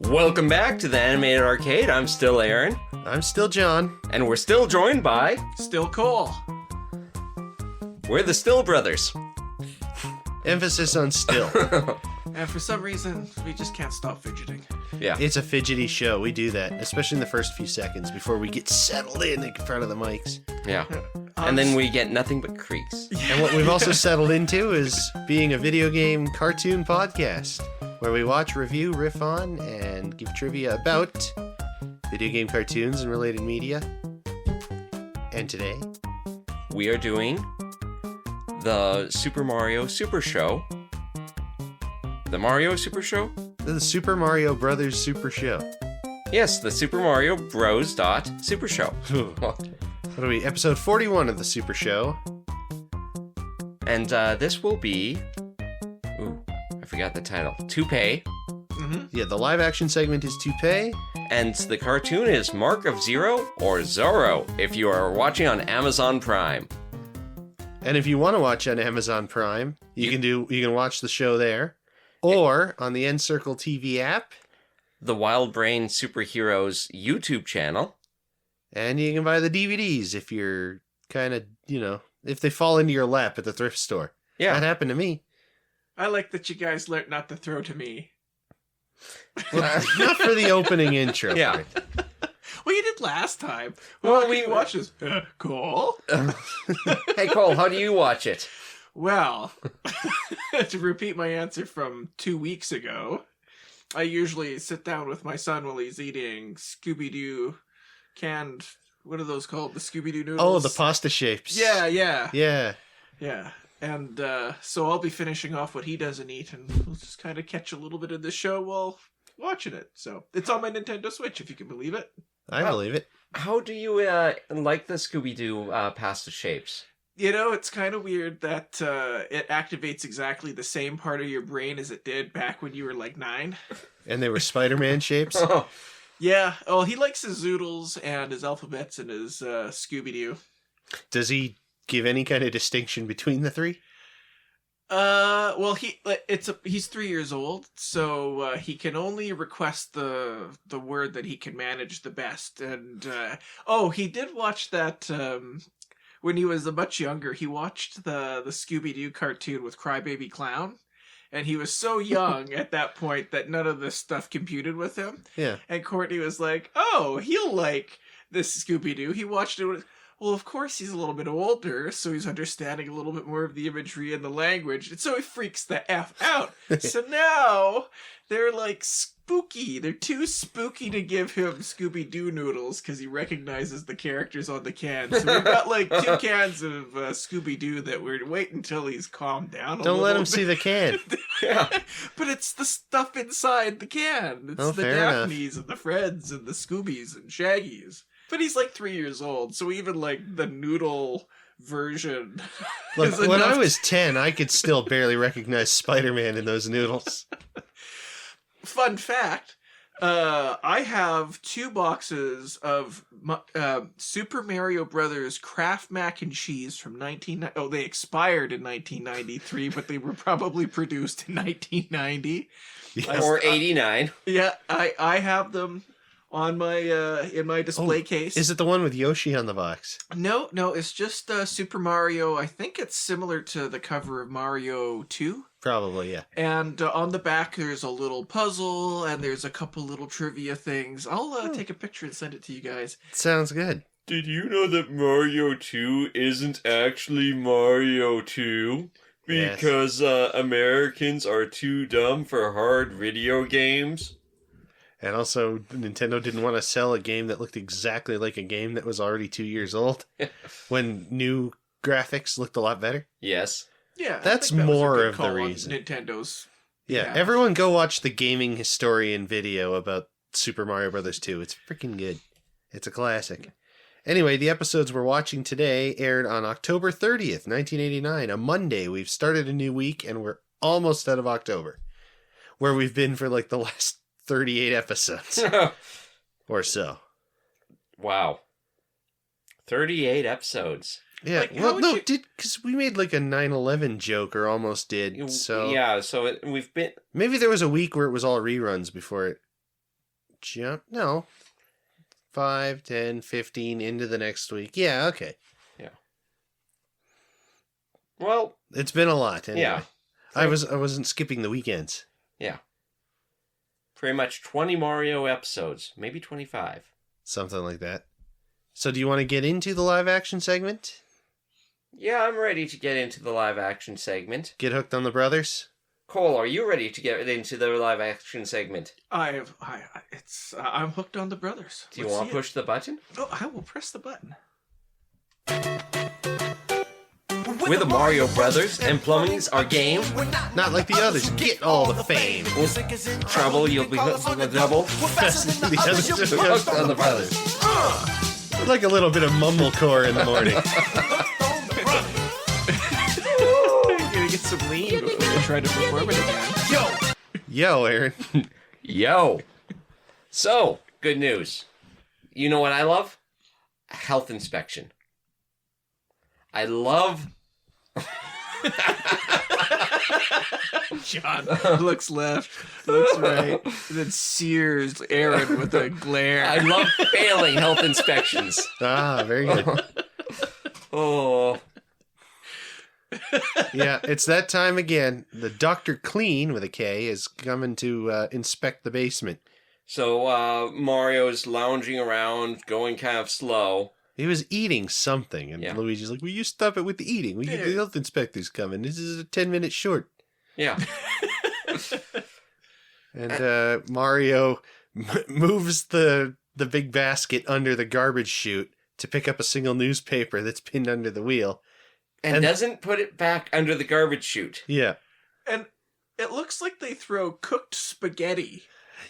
Welcome back to the Animated Arcade. I'm still Aaron. I'm still John. And we're still joined by... Still Cole. We're the Still Brothers. Emphasis on still. And for some reason, we just can't stop fidgeting. Yeah. It's a fidgety show. We do that, especially in the first few seconds before we get settled in front of the mics. Yeah. And then we get nothing but creaks. And what we've also settled into is being a video game cartoon podcast, where we watch, review, riff on, and give trivia about video game cartoons and related media. And today, We are doing the Super Mario Super Show. The Mario Super Show? the Super Mario Brothers Super Show. Yes, the Super Mario Bros. Super Show. What are we? Episode 41 of the Super Show. And this will be... Ooh, I forgot the title. Toupee. Yeah, the live action segment is Toupee. And the cartoon is Mark of Zero or Zorro if you are watching on Amazon Prime. And if you want to watch on Amazon Prime, you can watch the show there. Or on the N-Circle TV app. The Wild Brain Superheroes YouTube channel. And you can buy the DVDs if you're kind of, if they fall into your lap at the thrift store. Yeah. That happened to me. I like that you guys learned not to throw to me. Well, not for the opening intro. Yeah. Right? Well, you did last time. Well, we watched this. Cool. Hey, Cole, how do you watch it? Well, to repeat my answer from 2 weeks ago, I usually sit down with my son while he's eating Scooby-Doo canned... What are those called? The Scooby-Doo noodles? Oh, the pasta shapes. Yeah. Yeah. Yeah. And so I'll be finishing off what he doesn't eat, and we'll just kind of catch a little bit of the show while watching it. So it's on my Nintendo Switch, if you can believe it. I believe it. How do you like the Scooby-Doo pasta shapes? It's kind of weird that it activates exactly the same part of your brain as it did back when you were like 9. And they were Spider-Man shapes. Oh. Yeah. Oh, he likes his zoodles and his alphabets and his Scooby-Doo. Does he give any kind of distinction between the three? Well, he's 3 years old, so he can only request the word that he can manage the best. And he did watch that when he was much younger. He watched the Scooby-Doo cartoon with Crybaby Clown, and he was so young at that point that none of this stuff computed with him. Yeah. And Courtney was like, "Oh, he'll like this Scooby-Doo." He watched it with... Well, of course, he's a little bit older, so he's understanding a little bit more of the imagery and the language, and so he freaks the F out. So now, they're like spooky. They're too spooky to give him Scooby-Doo noodles, because he recognizes the characters on the can. So we've got like 2 cans of Scooby-Doo that we're waiting until he's calmed down a little Don't let him bit. see the can. Yeah. But it's the stuff inside the can. It's the fair enough. Daphnes and the Freds and the Scoobies and Shaggies. But he's like 3 years old, so even like the noodle version. Look, is when I enough was 10, I could still barely recognize Spider-Man in those noodles. Fun fact, I have 2 boxes of Super Mario Brothers Kraft Mac and Cheese from they expired in 1993, but they were probably produced in 1990. Yes. Or 89. Yeah, I have them on my in my display case. Is it the one with Yoshi on the box? No, it's just Super Mario. I think it's similar to the cover of Mario 2. Probably, yeah. And on the back, there's a little puzzle, and there's a couple little trivia things. I'll take a picture and send it to you guys. Sounds good. Did you know that Mario 2 isn't actually Mario 2? Because Americans are too dumb for hard video games? And also, Nintendo didn't want to sell a game that looked exactly like a game that was already 2 years old when new graphics looked a lot better. Yes. Yeah, That's I think that was a more good of the call on reason. Nintendo's. Yeah, everyone go watch the Gaming Historian video about Super Mario Bros. 2. It's freaking good. It's a classic. Anyway, the episodes we're watching today aired on October 30th, 1989, a Monday. We've started a new week, and we're almost out of October, where we've been for like the last 38 episodes or so. Wow. 38 episodes. Yeah, Like, how well, would no, you- because we made like a 9/11 joke, or almost did, so... Yeah, so we've been... Maybe there was a week where it was all reruns before it jump. No. 5, 10, 15 into the next week. Yeah, okay. Yeah. Well, it's been a lot anyway. Yeah. I wasn't skipping the weekends. Yeah. Pretty much 20 Mario episodes, maybe 25. Something like that. So do you want to get into the live action segment? Yeah, I'm ready to get into the live action segment. Get hooked on the brothers? Cole, are you ready to get into the live action segment? I'm hooked on the brothers. Do you want to push the button? Oh, I will press the button. We're the Mario Brothers, and plumbing's our game. Not like the others. Get all the fame. Trouble, you'll be hooked on the double. The others are Hooked on the brothers. like a little bit of mumblecore in the morning. You're gonna get some lean before you try to perform it again. Yo, Aaron. Yo. So, good news. You know what I love? Health inspection. I love... John looks left, looks right, and then sears Aaron with a glare. I love failing health inspections. Ah, very good. Oh. Yeah, it's that time again. The Dr. Clean, with a K, is coming to inspect the basement. So, Mario's lounging around, going kind of slow. He was eating something, and Yeah. Luigi's like, will you stop it with the eating? We get the health inspector's coming. This is a 10-minute short. Yeah. And Mario moves the big basket under the garbage chute to pick up a single newspaper that's pinned under the wheel. And doesn't put it back under the garbage chute. Yeah. And it looks like they throw cooked spaghetti.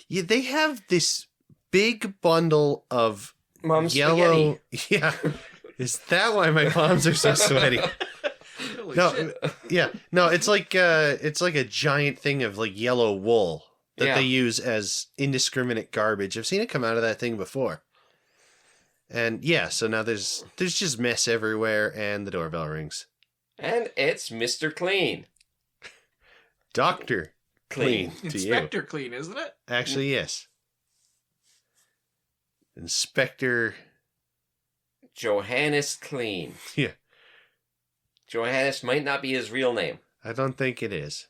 Yeah, they have this big bundle of Mom's yellow. spaghetti. Yeah. Is that why my palms are so sweaty? Holy No, shit. yeah, no, it's like a giant thing of like yellow wool that Yeah. they use as indiscriminate garbage. I've seen it come out of that thing before. And yeah, so now there's just mess everywhere, and the doorbell rings. And it's Mr. Clean. Dr. Clean to you. Inspector Clean, isn't it? Actually, yes. Inspector. Johannes Clean. Yeah. Johannes might not be his real name. I don't think it is.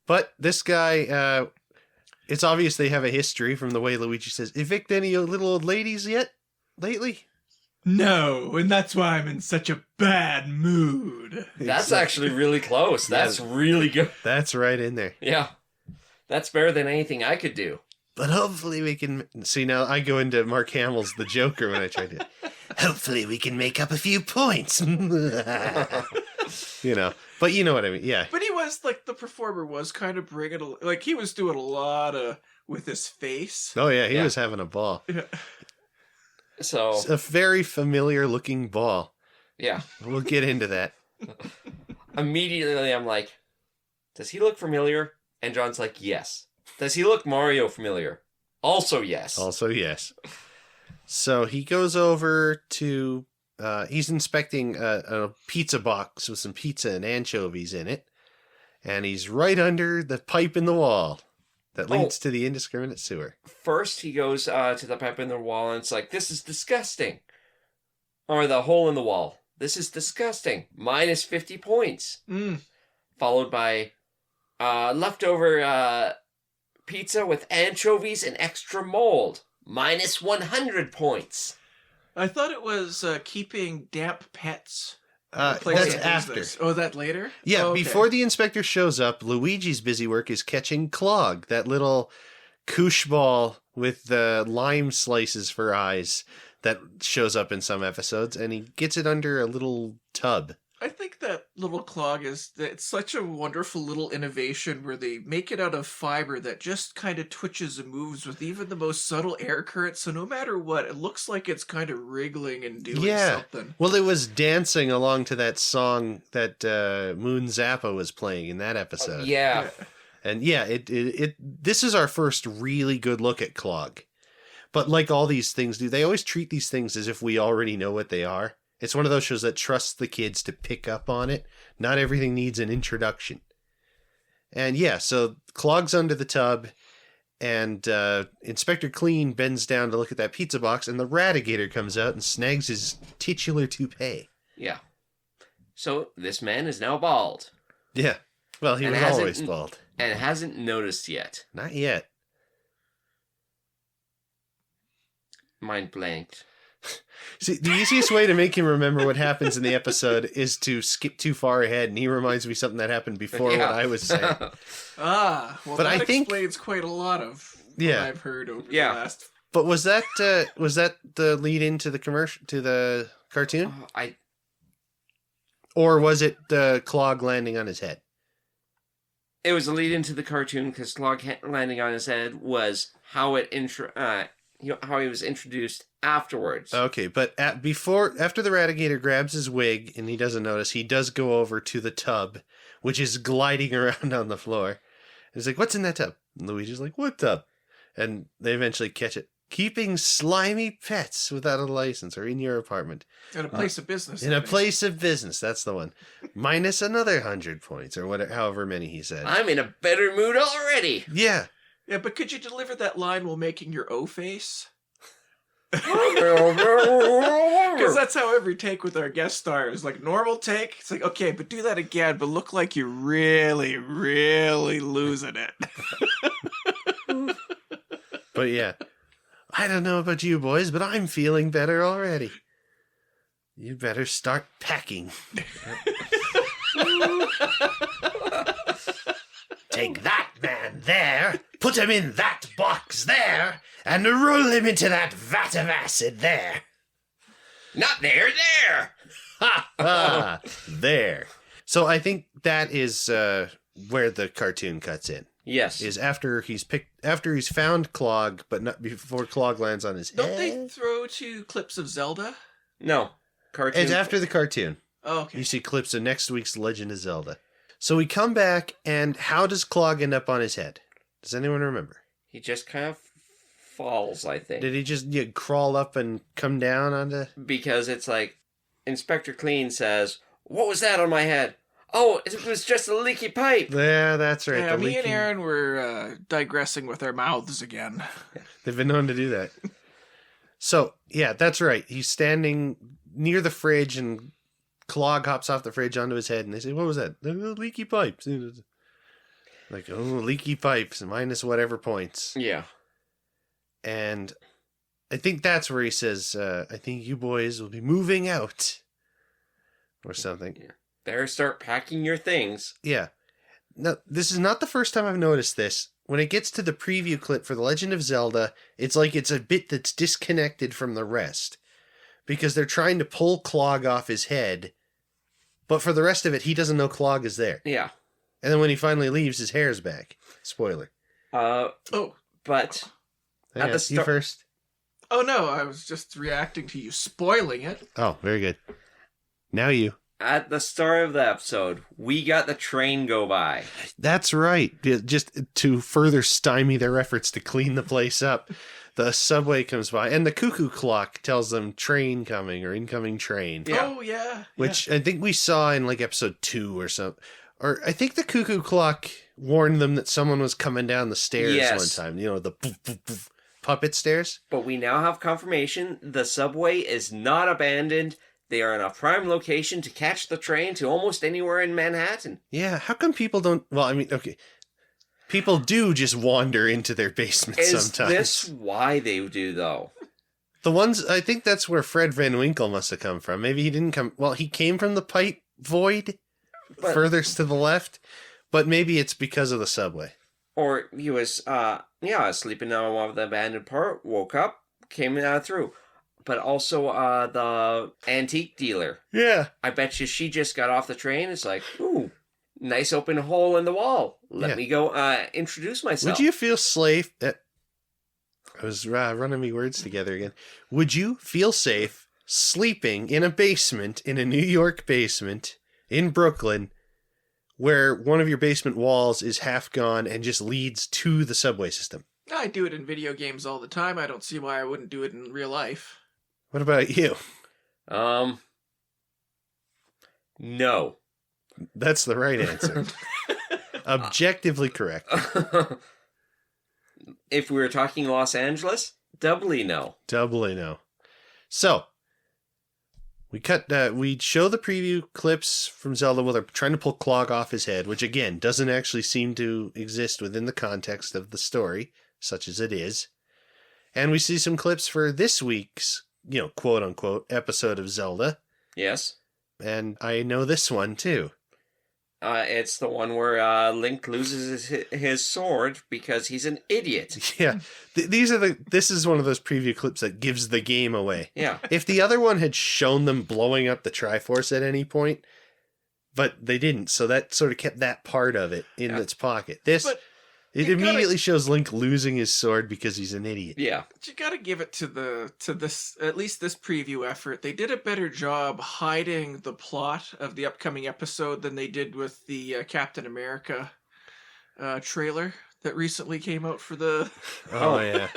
But this guy, it's obvious they have a history from the way Luigi says, evict any little old ladies yet? Lately? No, and that's why I'm in such a bad mood. That's actually really close. That's really good. That's right in there. Yeah. That's better than anything I could do. But hopefully we can... See, now I go into Mark Hamill's The Joker when I try to... Hopefully we can make up a few points. You know. But you know what I mean. Yeah. But he was, like, the performer was kind of bringing like, he was doing a lot of, with his face. Oh, yeah. He Yeah. was having a ball. Yeah. So, It's a very familiar looking ball. yeah. We'll get into that. Immediately I'm like, does he look familiar? And John's like, yes. Does he look Mario familiar? Also, yes. Also, yes. So he goes over to... he's inspecting a pizza box with some pizza and anchovies in it. And he's right under the pipe in the wall that leads to the indiscriminate sewer. First, he goes to the pipe in the wall, and it's like, this is disgusting. Or the hole in the wall. This is disgusting. Minus 50 points. Followed by leftover pizza with anchovies and extra mold. Minus 100 points. I thought it was keeping damp pets. That's after. Oh, that later? Yeah, Oh, okay. before the inspector shows up, Luigi's busy work is catching Clog, that little koosh ball with the lime slices for eyes that shows up in some episodes, and he gets it under a little tub. I think that little clog it's such a wonderful little innovation where they make it out of fiber that just kind of twitches and moves with even the most subtle air current. So no matter what, it looks like it's kind of wriggling and doing something. Well, it was dancing along to that song that Moon Zappa was playing in that episode. Yeah. And yeah, it this is our first really good look at Clog. But like all these things do, they always treat these things as if we already know what they are. It's one of those shows that trusts the kids to pick up on it. Not everything needs an introduction. And yeah, so Clog's under the tub, And Inspector Clean bends down to look at that pizza box, and the Ratigator comes out and snags his titular toupee. Yeah. So this man is now bald. Yeah. Well, he And was always bald. And hasn't noticed yet. Not yet. Mind blanked. See, the easiest way to make him remember what happens in the episode is to skip too far ahead, and he reminds me something that happened before what I was saying. Well, But that I think explains quite a lot of what I've heard over the last. But was that the lead into the commercial, to the cartoon? Or was it the clog landing on his head? It was a lead into the cartoon because clog landing on his head was how it how he was introduced afterwards. Okay, but after the Ratigator grabs his wig and he doesn't notice, he does go over to the tub, which is gliding around on the floor. And he's like, "What's in that tub?" And Luigi's like, "What tub?" And they eventually catch it. Keeping slimy pets without a license or in your apartment. In a place of business. In a place of business, that's the one. Minus another 100 points or whatever, however many he said. I'm in a better mood already. Yeah. Yeah, but could you deliver that line while making your O face? Because that's how every take with our guest star is. Like, normal take, it's like, okay, but do that again, but look like you're really, really losing it. But yeah. I don't know about you boys, but I'm feeling better already. You better start packing. Take that man there, put him in that box there, and roll him into that vat of acid there. Not there, there! Ha ha! There. So I think that is where the cartoon cuts in. Yes. Is after he's found Clog, but not before Clog lands on his head. Don't they throw to clips of Zelda? No. Cartoon. It's after the cartoon. Oh, okay. You see clips of next week's Legend of Zelda. So we come back, and how does Clog end up on his head? Does anyone remember? He just kind of falls, I think. Did he just crawl up and come down onto... Because it's like, Inspector Clean says, "What was that on my head?" "Oh, it was just a leaky pipe." Yeah, that's right. Yeah, me and Aaron were digressing with our mouths again. They've been known to do that. So, yeah, that's right. He's standing near the fridge, and Clog hops off the fridge onto his head, and they say, "What was that?" "Leaky pipes." Like, oh, leaky pipes, minus whatever points. Yeah. And I think that's where he says, "I think you boys will be moving out." Or something. Yeah. Better start packing your things. Yeah. Now, this is not the first time I've noticed this. When it gets to the preview clip for The Legend of Zelda, it's like it's a bit that's disconnected from the rest. Because they're trying to pull Clog off his head, but for the rest of it, he doesn't know Clog is there. Yeah. And then when he finally leaves, his hair's back. Spoiler. But... Yeah, you first. Oh, no, I was just reacting to you spoiling it. Oh, very good. Now you. At the start of the episode, we got the train go by. That's right. Just to further stymie their efforts to clean the place up, the subway comes by, and the cuckoo clock tells them train coming or incoming train. Yeah. Oh, yeah. Which I think we saw in like episode 2 or something. Or I think the cuckoo clock warned them that someone was coming down the stairs one time. You know, the poof, poof, poof, puppet stairs. But we now have confirmation the subway is not abandoned. They are in a prime location to catch the train to almost anywhere in Manhattan. Yeah, how come people don't... Well, I mean, okay. People do just wander into their basements sometimes. Is this why they do, though? The ones... I think that's where Fred Van Winkle must have come from. Maybe he didn't come... Well, he came from the pipe void, furthest to the left, but maybe it's because of the subway. Or he was, sleeping on one of the abandoned part, woke up, came through. But also the antique dealer. Yeah. I bet you she just got off the train. It's like, ooh, nice open hole in the wall. Let me go introduce myself. Would you feel safe... I was running me words together again. Would you feel safe sleeping in a basement, in a New York basement, in Brooklyn, where one of your basement walls is half gone and just leads to the subway system? I do it in video games all the time. I don't see why I wouldn't do it in real life. What about you? No. That's the right answer. Objectively correct. if we were talking Los Angeles, doubly no. Doubly no. So, we show the preview clips from Zelda where they're trying to pull Clog off his head, which again, doesn't actually seem to exist within the context of the story, such as it is. And we see some clips for this week's, quote unquote, episode of Zelda. Yes. And I know this one too. It's the one where Link loses his sword because he's an idiot. Yeah. This is one of those preview clips that gives the game away. Yeah. If the other one had shown them blowing up the Triforce at any point, but they didn't, so that sort of kept that part of it in its pocket. It immediately shows Link losing his sword because he's an idiot. Yeah. But you gotta give it to this, at least this preview effort. They did a better job hiding the plot of the upcoming episode than they did with the Captain America trailer that recently came out for the... Oh, yeah.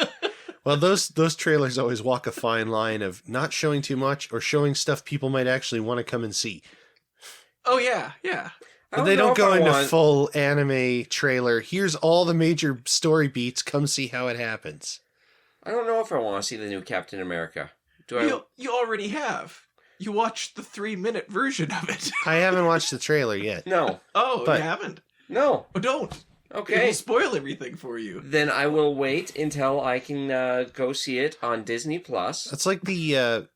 Well, those trailers always walk a fine line of not showing too much or showing stuff people might actually want to come and see. Oh, yeah, yeah. But they don't go into full anime trailer. Here's all the major story beats. Come see how it happens. I don't know if I want to see the new Captain America. You already have. You watched the 3-minute version of it. I haven't watched the trailer yet. No. Oh, But- you haven't? No. Oh, don't. Okay. It'll spoil everything for you. Then I will wait until I can go see it on Disney Plus. It's like the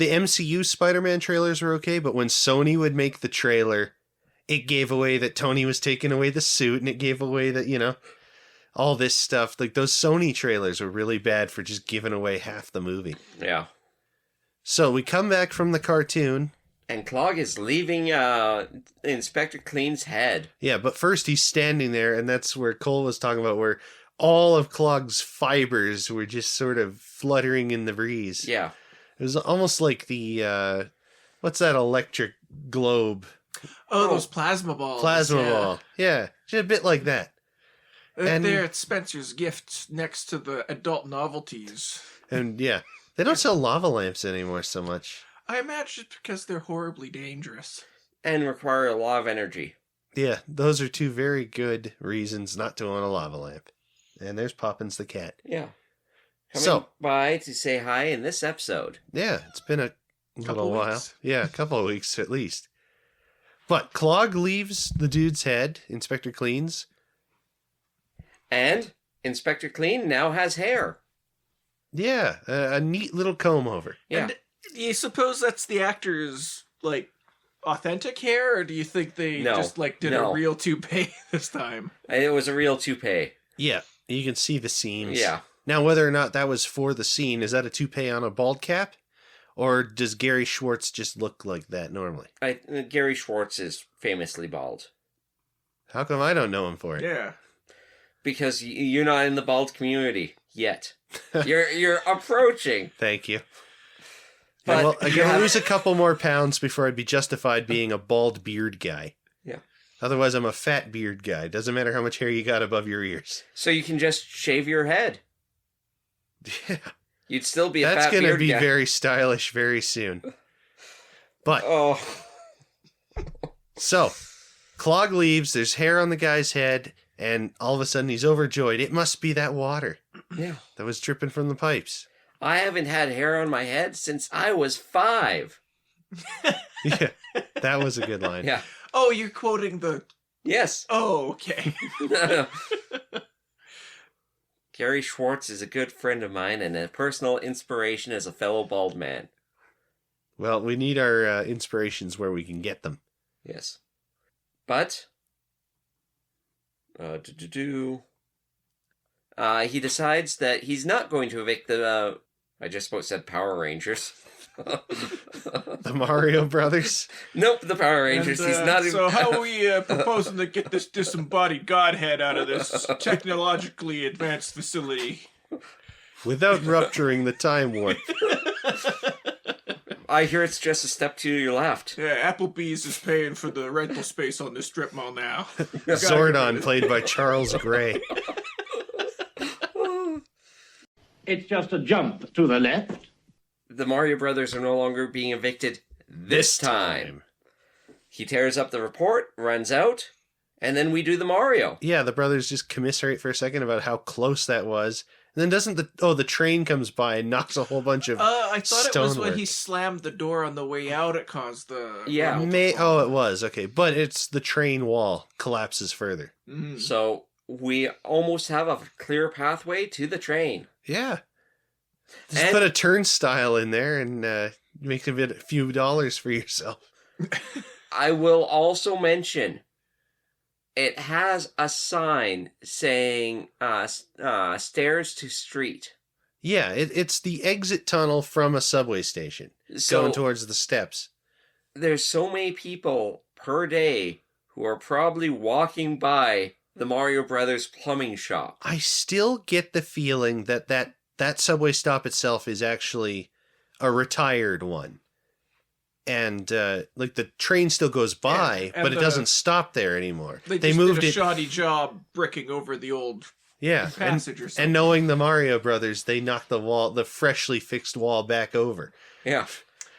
MCU Spider-Man trailers were okay, but when Sony would make the trailer, it gave away that Tony was taking away the suit, and it gave away that, all this stuff. Like, those Sony trailers were really bad for just giving away half the movie. Yeah. So we come back from the cartoon. And Clog is leaving Inspector Clean's head. Yeah, but first he's standing there, and that's where Cole was talking about, where all of Clog's fibers were just sort of fluttering in the breeze. Yeah. It was almost like the, what's that electric globe? Oh, those plasma balls. Plasma ball. Yeah, just a bit like that. And- They're at Spencer's Gift next to the adult novelties. And yeah, they don't sell lava lamps anymore so much. I imagine it's because they're horribly dangerous. And require a lot of energy. Yeah, those are two very good reasons not to own a lava lamp. And there's Poppins the cat. Yeah. So- by to say hi in this episode. Yeah, it's been a little Couple while. weeks. Yeah, a couple of weeks at least. But Clog leaves the dude's head, Inspector Clean's. And Inspector Clean now has hair. Yeah, a neat little comb over. Yeah. And do you suppose that's the actor's, authentic hair, or do you think they did a real toupee this time? It was a real toupee. Yeah, you can see the seams. Yeah. Now, whether or not that was for the scene, is that a toupee on a bald cap? Or does Gary Schwartz just look like that normally? Gary Schwartz is famously bald. How come I don't know him for it? Yeah. Because you're not in the bald community yet. You're approaching. Thank you. But Well, I gotta lose a couple more pounds before I'd be justified being a bald beard guy. Yeah. Otherwise, I'm a fat beard guy. Doesn't matter how much hair you got above your ears. So you can just shave your head. Yeah. You'd still be a That's fat going to beard be guy. very stylish very soon. But, Oh. so, Clog leaves, there's hair on the guy's head, and all of a sudden he's overjoyed. It must be that water Yeah. that was dripping from the pipes. I haven't had hair on my head since I was 5. Yeah, that was a good line. Yeah. Oh, you're quoting the... Yes. Oh, okay. Gary Schwartz is a good friend of mine and a personal inspiration as a fellow bald man. Well, we need our inspirations where we can get them. Yes. But... he decides that he's not going to evict the... I just about said Power Rangers. The Mario Brothers? Nope, the Power Rangers. And, He's not even... So how are we proposing to get this disembodied godhead out of this technologically advanced facility? Without rupturing the time warp. I hear it's just a step to your left. Yeah, Applebee's is paying for the rental space on this strip mall now. Zordon, played by Charles Gray. It's just a jump to the left. The Mario Brothers are no longer being evicted this time. He tears up the report, runs out, And then we do the Mario. Yeah, the brothers just commiserate for a second about how close that was. And then doesn't the train comes by and knocks a whole bunch of I thought it was stonework. when he slammed the door on the way out it caused the... Yeah. It was. Okay. But it's the train wall collapses further. Mhm. So we almost have a clear pathway to the train. Yeah. Just And- put a turnstile in there and make a few dollars for yourself. I will also mention it has a sign saying stairs to street. Yeah, it's the exit tunnel from a subway station So going towards the steps. there's so many people per day who are probably walking by the Mario Brothers plumbing shop. I still get the feeling that subway stop itself is actually a retired one. And like the train still goes by, Yeah, and but it doesn't stop there anymore. They just moved did a it. shoddy job bricking over the old Yeah, passage or something. and knowing the Mario Brothers, they knocked the freshly fixed wall back over. Yeah.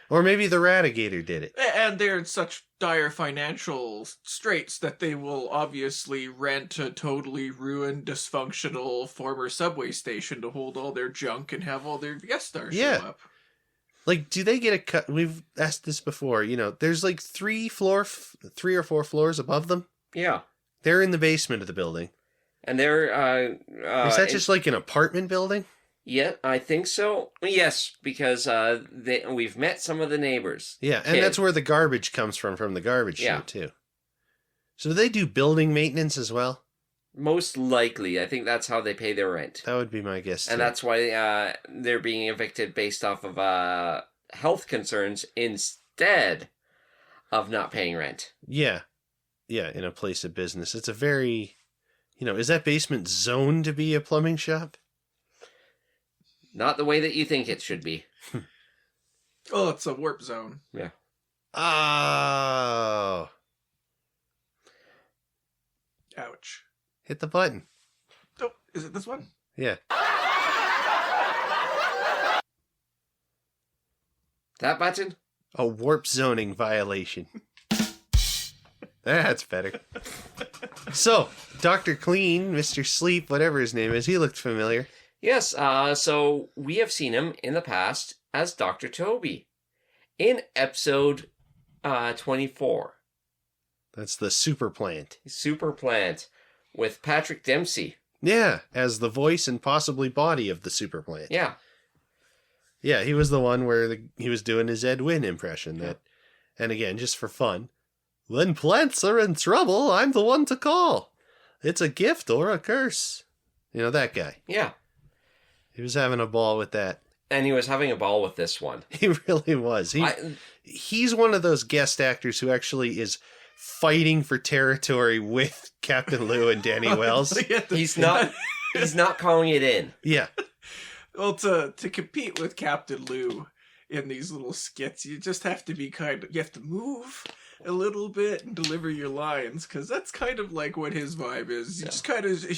Or maybe the Ratigator did it. And they're in such dire financial straits that they will obviously rent a totally ruined, dysfunctional former subway station to hold all their junk and have all their guest stars Yeah. show up. Like, do they get a cut? We've asked this before. There's like 3 or 4 floors above them. Yeah. They're in the basement of the building. And they're Is that just like an apartment building? Yeah, I think so. Yes, because we've met some of the neighbors. Yeah, and Kid. that's where the garbage comes from the garbage Yeah. chute, too. So do they do building maintenance as well? Most likely, I think that's how they pay their rent. That would be my guess, too. And that's why they're being evicted based off of health concerns instead of not paying rent. Yeah. Yeah, in a place of business. It's a very... is that basement zoned to be a plumbing shop? Not the way that you think it should be. Oh, it's a warp zone. Yeah. Oh. Ouch. Hit the button. Oh, is it this one? Yeah. That button? A warp zoning violation. That's better. So, Dr. Clean, Mr. Sleep, whatever his name is, he looked familiar. Yes, so we have seen him in the past as Dr. Toby in episode 24. That's the super plant. Super Plant with Patrick Dempsey. Yeah, as the voice and possibly body of the super plant. Yeah. Yeah, he was the one where he was doing his Ed Wynn impression. And again, just for fun. When plants are in trouble, I'm the one to call. It's a gift or a curse. That guy. Yeah. He was having a ball with that. And he was having a ball with this one. He really was. He's one of those guest actors who actually is fighting for territory with Captain Lou and Danny Wells. He's not calling it in. Yeah. Well, to compete with Captain Lou in these little skits, you just have to be you have to move a little bit and deliver your lines, because that's kind of like what his vibe is. It's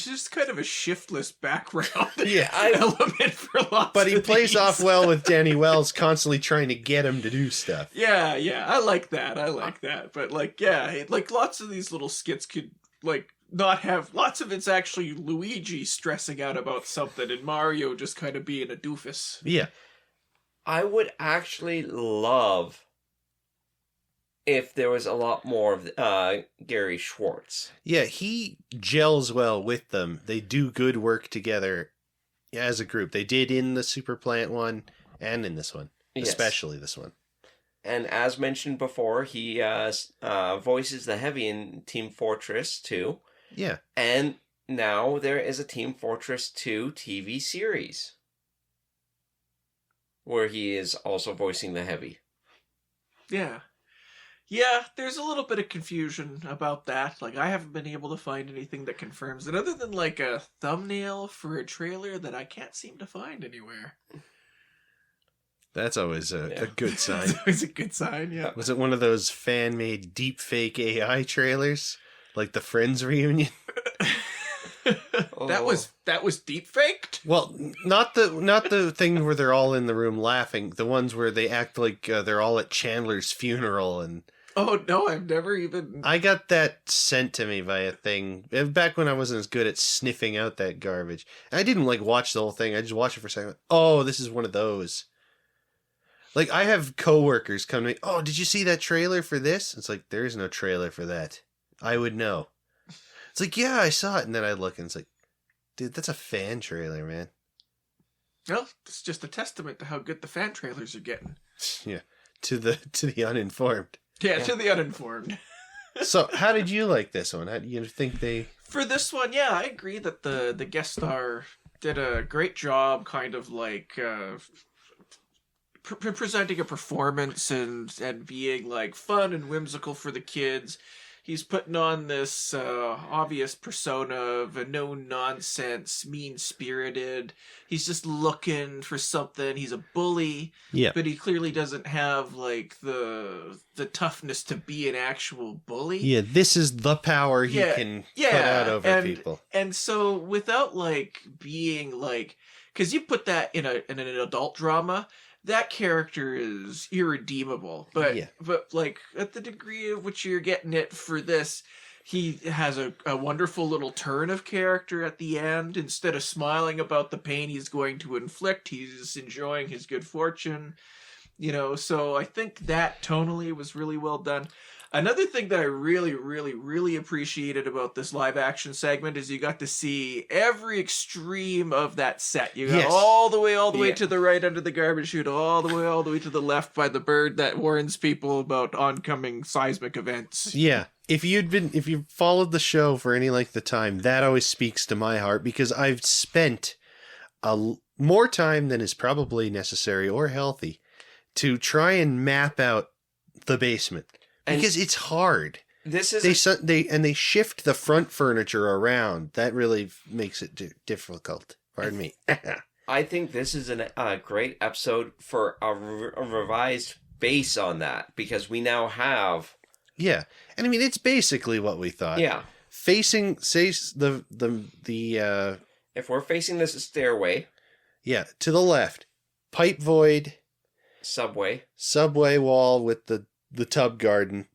just kind of a shiftless background element for lots. But he of plays these. off well with Danny Wells constantly trying to get him to do stuff. Yeah, I like that. But lots of these little skits could not have lots of it's actually Luigi stressing out about something and Mario just kind of being a doofus. Yeah. I would actually love if there was a lot more of Gary Shwartz. Yeah, he gels well with them. They do good work together as a group. They did in the Super Plant one and in this one. Yes. Especially this one. And as mentioned before, he voices the Heavy in Team Fortress 2. Yeah. And now there is a Team Fortress 2 TV series where he is also voicing the Heavy. Yeah. Yeah, there's a little bit of confusion about that. I haven't been able to find anything that confirms it, other than a thumbnail for a trailer that I can't seem to find anywhere. That's always a good sign. It's always a good sign, yeah. Was it one of those fan-made deepfake AI trailers? Like the Friends reunion? That was deep faked? Well, not the thing where they're all in the room laughing. The ones where they act like they're all at Chandler's funeral and Oh no, I've never even. I got that sent to me by a thing back when I wasn't as good at sniffing out that garbage. I didn't like watch the whole thing. I just watched it for a second. Oh, this is one of those. Like, I have coworkers come to me. Oh, did you see that trailer for this? It's like, there is no trailer for that. I would know. It's like, yeah, I saw it, and then I look and it's like, dude, that's a fan trailer, man. Well, it's just a testament to how good the fan trailers are getting. Yeah, to the uninformed. Yeah, to the uninformed. So, how did you like this one? How do you think they... For this one, yeah, I agree that the guest star did a great job kind of like presenting a performance and being like fun and whimsical for the kids. He's putting on this obvious persona of a no-nonsense, mean-spirited. He's just looking for something. He's a bully, Yeah. but he clearly doesn't have like the toughness to be an actual bully. Yeah, this is the power he Yeah, can yeah, put out over and- people. And so without like being like, because you put that in an adult drama, that character is irredeemable. But Yeah. but like at the degree of which you're getting it for this, he has a wonderful little turn of character at the end. Instead of smiling about the pain he's going to inflict, he's enjoying his good fortune. You know, so I think that tonally was really well done. Another thing that I really, really, really appreciated about this live action segment is you got to see every extreme of that set. You got Yes. all the way Yeah. to the right under the garbage chute, all the way to the left by the bird that warns people about oncoming seismic events. Yeah. If you followed the show for any length of time, that always speaks to my heart because I've spent more time than is probably necessary or healthy to try and map out the basement. And Because it's hard. this is They shift the front furniture around. That really makes it difficult. Pardon me. I think this is a great episode for a revised base on that because we now have Yeah, and I mean it's basically what we thought. yeah. Facing the If we're facing this stairway, to the left, pipe void, subway wall with the tub garden,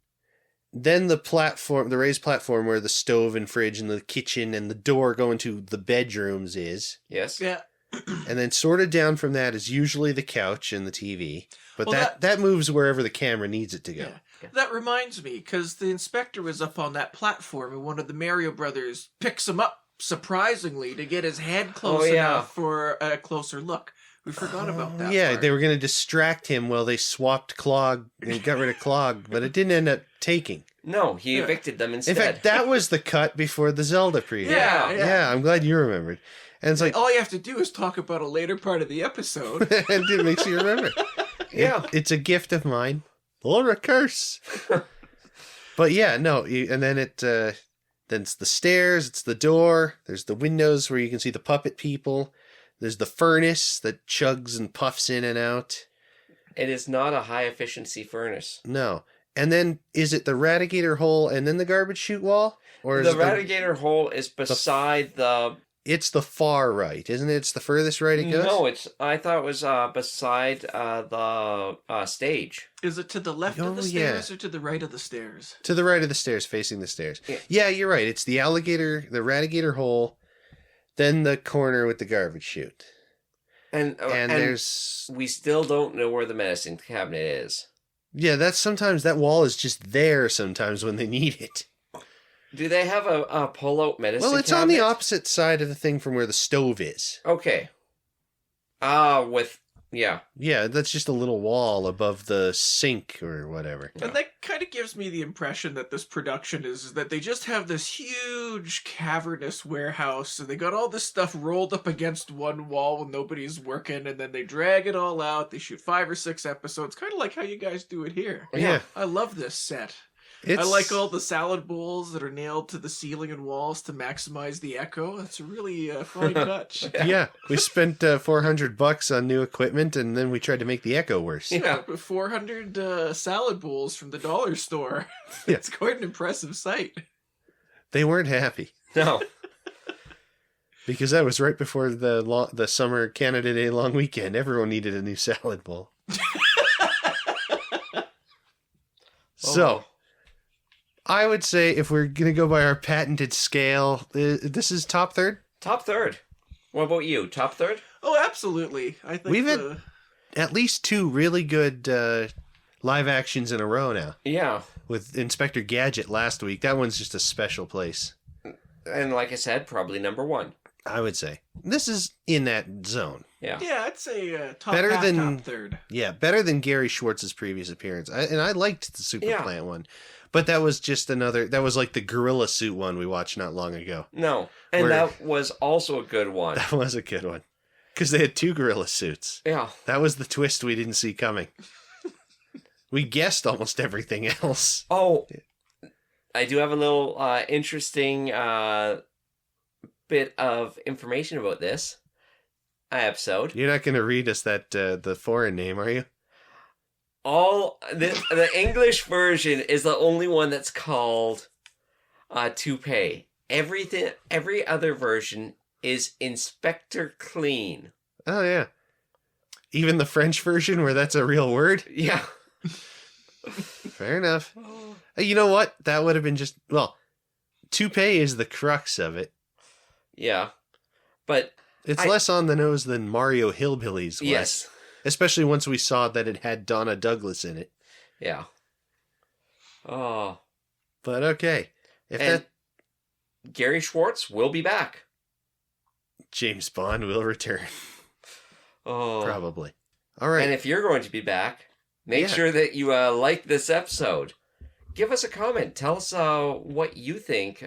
then the raised platform where the stove and fridge and the kitchen and the door going to the bedrooms is, yes, Yeah. and then sort of down from that is usually the couch and the TV, but Well, that moves wherever the camera needs it to go. Yeah. That reminds me, because the inspector was up on that platform and one of the Mario brothers picks him up surprisingly to get his head close enough for a closer look. We forgot about that. Yeah, part. they were going to distract him while they swapped Clog and got rid of Clog, but it didn't end up taking. no, he evicted them instead. In fact, that was the cut before the Zelda preview. Yeah. Yeah, I'm glad you remembered. And it's like, all you have to do is talk about a later part of the episode. and it makes you remember. Yeah. It's a gift of mine or a curse. But yeah, no, and then then it's the stairs, it's the door, there's the windows where you can see the puppet people, there's the furnace that chugs and puffs in and out. It is not a high efficiency furnace. No. And then, is it the radiator hole and then the garbage chute wall? Or is The it radiator hole is beside the. It's the far right, isn't it? It's the furthest right it goes? No, I thought it was beside the stage. Is it to the left of the stairs or to the right of the stairs? To the right of the stairs, facing the stairs. Yeah. Yeah, you're right. It's the radiator hole, then the corner with the garbage chute. And there's... we still don't know where the medicine cabinet is. Yeah, sometimes that wall is just there sometimes when they need it. Do they have a pull-out medicine Well, it's cabinet? on the opposite side of the thing from where the stove is. Okay. Yeah. Yeah, that's just a little wall above the sink or whatever. And that kind of gives me the impression that this production is that they just have this huge cavernous warehouse and they got all this stuff rolled up against one wall when nobody's working and then they drag it all out. They shoot 5 or 6 episodes, kind of like how you guys do it here. Yeah. I love this set. It's... I like all the salad bowls that are nailed to the ceiling and walls to maximize the echo. That's a really fine touch. Yeah, we spent $400 on new equipment, and then we tried to make the echo worse. Yeah, but 400 salad bowls from the dollar store. Yeah. It's quite an impressive sight. They weren't happy No. because that was right before the summer Canada Day long weekend. Everyone needed a new salad bowl. So, I would say if we're going to go by our patented scale, this is top third. Top third. What about you? Top third? Oh, absolutely. I think We've had at least 2 really good live actions in a row now. Yeah. With Inspector Gadget last week. That one's just a special place. And like I said, probably number 1. I would say. This is in that zone. Yeah. Yeah, I'd say top Better half, than- top third. Yeah, better than Gary Schwartz's previous appearance. I liked the Super Plant one. But that was just that was like the Gorilla Suit one we watched not long ago. No. And that was also a good one. That was a good one. Because they had 2 gorilla suits. Yeah. That was the twist we didn't see coming. We guessed almost everything else. Oh, I do have a little interesting bit of information about this episode. You're not going to read us that the foreign name, are you? The English version is the only one that's called Toupee. Every other version is Inspector Clean. Oh, yeah. Even the French version where that's a real word? Yeah. Fair enough. You know what? That would have been just... Well, toupee is the crux of it. Yeah. But... It's less on the nose than Mario Hillbillies was. Yes. Especially once we saw that it had Donna Douglas in it. Yeah. Oh. But okay. Gary Schwartz will be back. James Bond will return. Oh. Probably. All right. And if you're going to be back, make sure that you like this episode. Give us a comment. Tell us what you think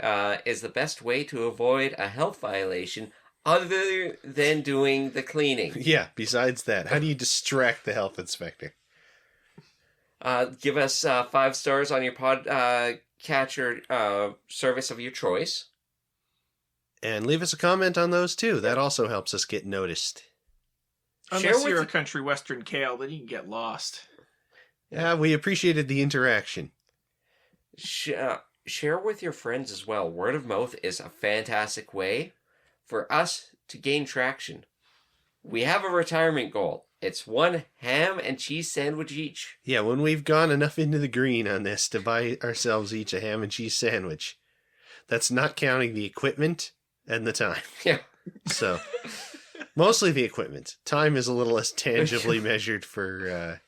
is the best way to avoid a health violation other than doing the cleaning. Yeah, besides that. How do you distract the health inspector? Give us 5 stars on your podcatcher service of your choice. And leave us a comment on those too. That also helps us get noticed. Unless you're a country western kale, then you can get lost. Yeah, we appreciated the interaction. Share with your friends as well. Word of mouth is a fantastic way for us to gain traction. We have a retirement goal. It's 1 ham and cheese sandwich each. Yeah, when we've gone enough into the green on this to buy ourselves each a ham and cheese sandwich. That's not counting the equipment and the time. Yeah. So, mostly the equipment. Time is a little less tangibly measured for...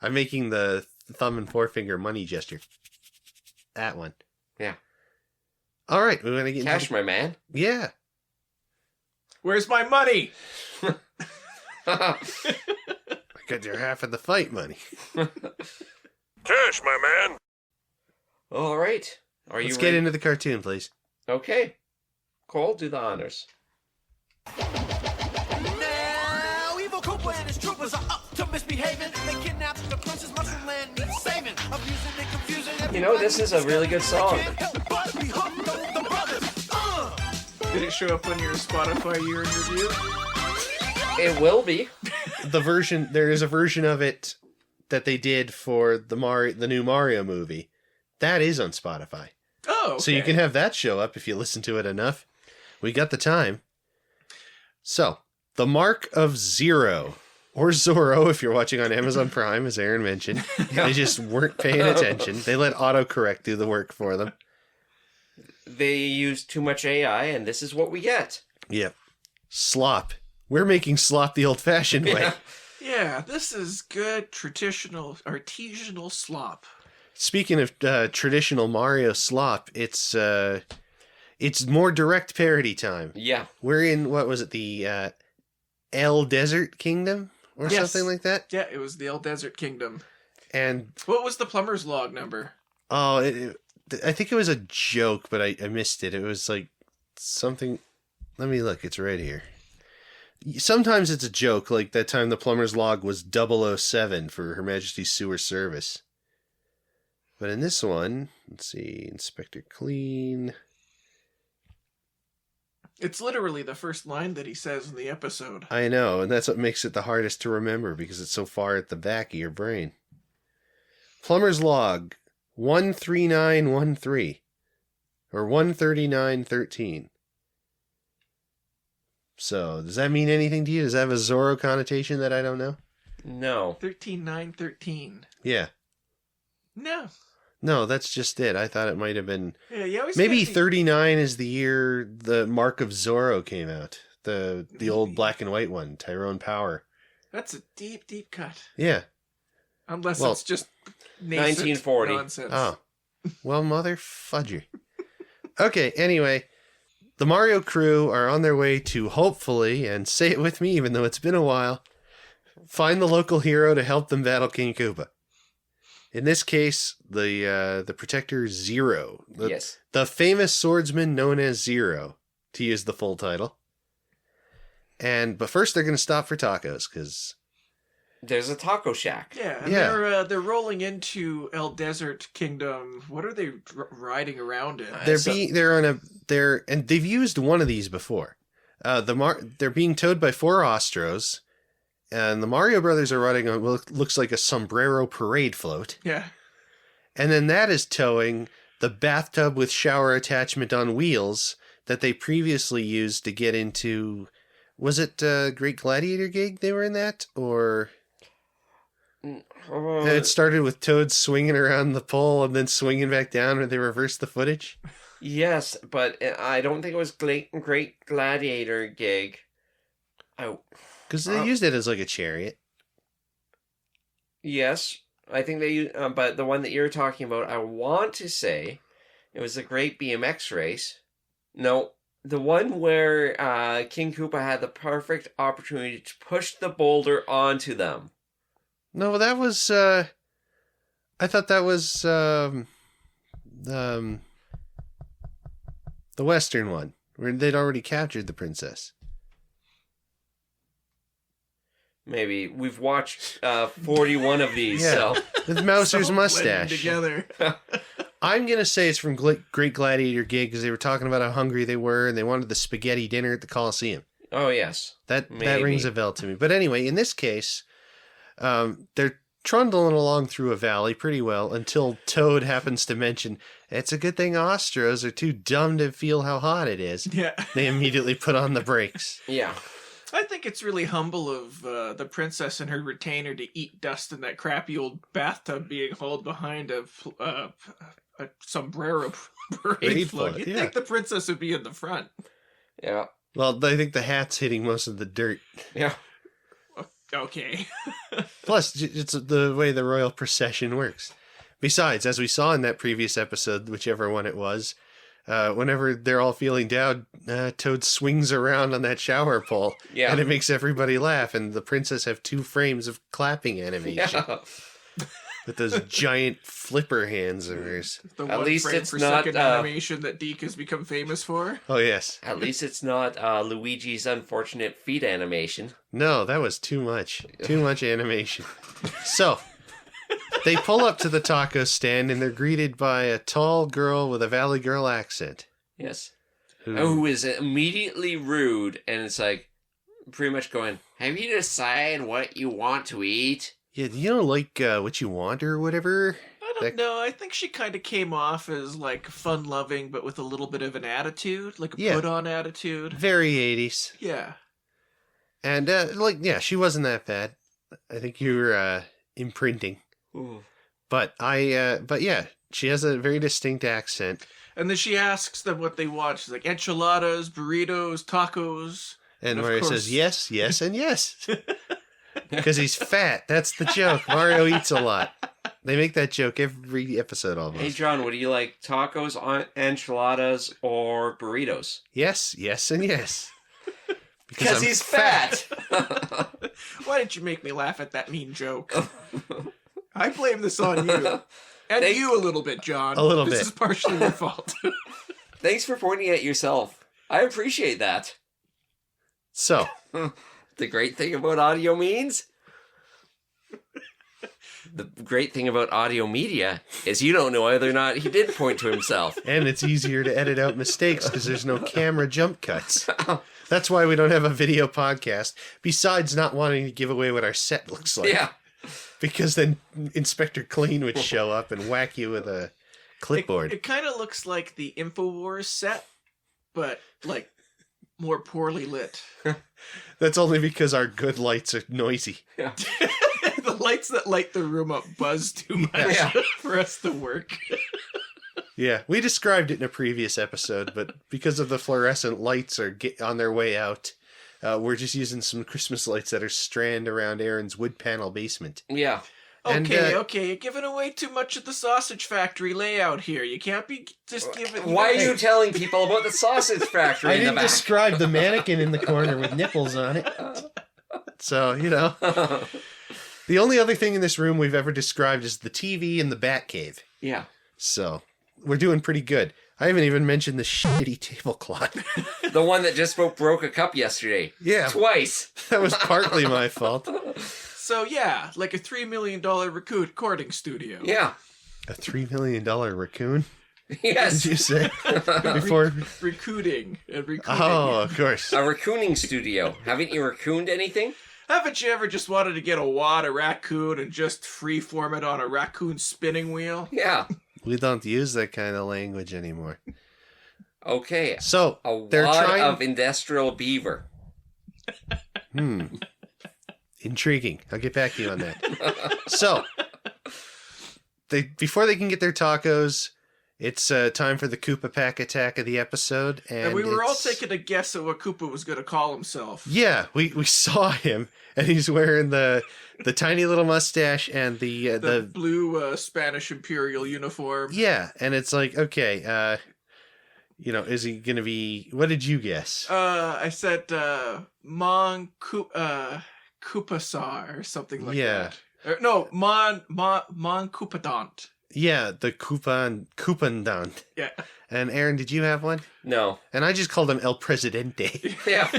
I'm making the thumb and forefinger money gesture. That one. Yeah. All right, we want to get cash, my man. Yeah. Where's my money? I got your half of the fight money. Cash, my man. All right. Let's get into the cartoon, please. Okay. Cole, do the honors. Now, evil Cooper and his troopers are up to misbehaving. They kidnap the princess, mushroom land needs saving. Abusing and confusing. You know, this is a really good song. Did it show up on your Spotify year in review? It will be. There is a version of it that they did for the new Mario movie. That is on Spotify. Oh, okay. So you can have that show up if you listen to it enough. We got the time. So, The Mark of Zero, or Zorro if you're watching on Amazon Prime, as Aaron mentioned. They just weren't paying attention. They let autocorrect do the work for them. They use too much AI, and this is what we get. Yep. Slop. We're making slop the old-fashioned way. Yeah, this is good traditional artisanal slop. Speaking of traditional Mario slop, it's more direct parody time. Yeah. We're in, what was it, the El Desert Kingdom? Or something like that? Yeah, it was the El Desert Kingdom. And what was the plumber's log number? Oh, I think it was a joke, but I missed it. It was like something... Let me look. It's right here. Sometimes it's a joke, like that time the plumber's log was 007 for Her Majesty's Sewer Service. But in this one, let's see, Inspector Clean. It's literally the first line that he says in the episode. I know, and that's what makes it the hardest to remember, because it's so far at the back of your brain. Plumber's log, 13913. Or 13913. So, does that mean anything to you? Does that have a Zorro connotation that I don't know? No. 13913. Yeah. No. No, that's just it. I thought it might have been... Yeah, you always Maybe get the- 39 is the year the Mark of Zorro came out. The old black and white one, Tyrone Power. That's a deep, deep cut. Yeah. Unless Well, it's just nascent 1940. nonsense. Oh. Well, mother fudger. Okay, anyway. The Mario crew are on their way to hopefully, and say it with me even though it's been a while, find the local hero to help them battle King Koopa. In this case, the protector Zero. Yes. The famous swordsman known as Zero, to use the full title. But first they're going to stop for tacos, because... There's a taco shack. Yeah, and Yeah. they're rolling into El Desert Kingdom. What are they riding around in? And they've used one of these before. They're being towed by 4 Ostros, and the Mario Brothers are riding on what looks like a sombrero parade float. Yeah. And then that is towing the bathtub with shower attachment on wheels that they previously used to get into... Was it Great Gladiator Gig they were in that? Or... it started with Toad swinging around the pole and then swinging back down, or they reversed the footage? Yes, but I don't think it was Great Gladiator Gig. Because they used it as like a chariot. Yes, I think they used... but the one that you're talking about, I want to say it was the Great BMX Race. No, the one where King Koopa had the perfect opportunity to push the boulder onto them. No, that was... I thought that was... the Western one, where they'd already captured the princess. Maybe. We've watched 41 of these, Yeah. so... With Mouser's So blending mustache. together. I'm going to say it's from Great Gladiator Gig, because they were talking about how hungry they were, and they wanted the spaghetti dinner at the Coliseum. Oh, yes. That Maybe. rings a bell to me. But anyway, in this case, they're trundling along through a valley pretty well until Toad happens to mention, it's a good thing Ostros are too dumb to feel how hot it is. Yeah. They immediately put on the brakes. Yeah. I think it's really humble of the princess and her retainer to eat dust in that crappy old bathtub being hauled behind a sombrero parade Parade float. float, You'd yeah. think the princess would be in the front. Yeah. Well, I think the hat's hitting most of the dirt. Yeah. Okay. Plus, it's the way the royal procession works. Besides, as we saw in that previous episode, whichever one it was, whenever they're all feeling down, Toad swings around on that shower pole, Yeah. and it makes everybody laugh, and the princess have 2 frames of clapping animation Yeah. with those giant flipper hands of hers. The At one least frame it's per not, second animation that Deke has become famous for. Oh, yes. At least it's not Luigi's unfortunate feet animation. No, that was too much. Too much animation. So, they pull up to the taco stand, and they're greeted by a tall girl with a Valley Girl accent. Yes. Who, Who is immediately rude, and it's like, pretty much going, have you decided what you want to eat? yeah, you know, like what you want or whatever? I don't know. I think she kind of came off as like fun-loving, but with a little bit of an attitude, like a Yeah. put-on attitude. Very 80s. Yeah. And, she wasn't that bad. I think you were imprinting. Ooh. But yeah, she has a very distinct accent. And then she asks them what they want. She's like, enchiladas, burritos, tacos. And of Mario course- says, yes, yes, and yes. Because he's fat. That's the joke. Mario eats a lot. They make that joke every episode almost. Hey, John, what do you like, tacos, enchiladas, or burritos? Yes, yes, and yes. Because I'm he's fat! Why didn't you make me laugh at that mean joke? I blame this on you. And you a little bit, John. A little This bit. is partially your fault. Thanks for pointing at yourself. I appreciate that. So, The great thing about audio means... The great thing about audio media is you don't know whether or not he did point to himself. and it's easier to edit out mistakes because there's no camera jump cuts. That's why we don't have a video podcast, besides not wanting to give away what our set looks like. Yeah. Because then Inspector Clean would show up and whack you with a clipboard. It kind of looks like the InfoWars set, but like more poorly lit. That's only because our good lights are noisy. The lights that light the room up buzz too much Yeah. for us to work. Yeah, we described it in a previous episode, but because of the fluorescent lights are on their way out, we're just using some Christmas lights that are strand around Aaron's wood panel basement. Yeah. And, Okay, you're giving away too much of the sausage factory layout here. You can't be just giving... Why are you telling people about the sausage factory I in the didn't back? describe the mannequin in the corner with nipples on it. So, you know. The only other thing in this room we've ever described is the TV and the Batcave. Yeah. So, we're doing pretty good. I haven't even mentioned the shitty tablecloth. The one that just broke a cup yesterday. Yeah. Twice. That was partly my fault. So yeah, like a $3 million recording studio. Yeah. A $3 million raccoon? Yes. Did you say? Before... Recruiting and recruiting. Oh, of course. A raccooning studio. Haven't you raccooned anything? Haven't you ever just wanted to get a wad of raccoon and just freeform it on a raccoon spinning wheel? Yeah. We don't use that kind of language anymore. Okay. So, A they're wad trying... of industrial beaver. Intriguing. I'll get back to you on that. So, before they can get their tacos, it's time for the Koopa Pack attack of the episode. And we were all taking a guess at what Koopa was going to call himself. Yeah, we saw him, and he's wearing the tiny little mustache and The blue Spanish Imperial uniform. Yeah, and it's like, okay, is he going to be... What did you guess? I said Koopasar or something like that. No, Mon Koopadont. Yeah, the Coupandant. Yeah. And Aaron, did you have one? No. And I just called him El Presidente. Yeah.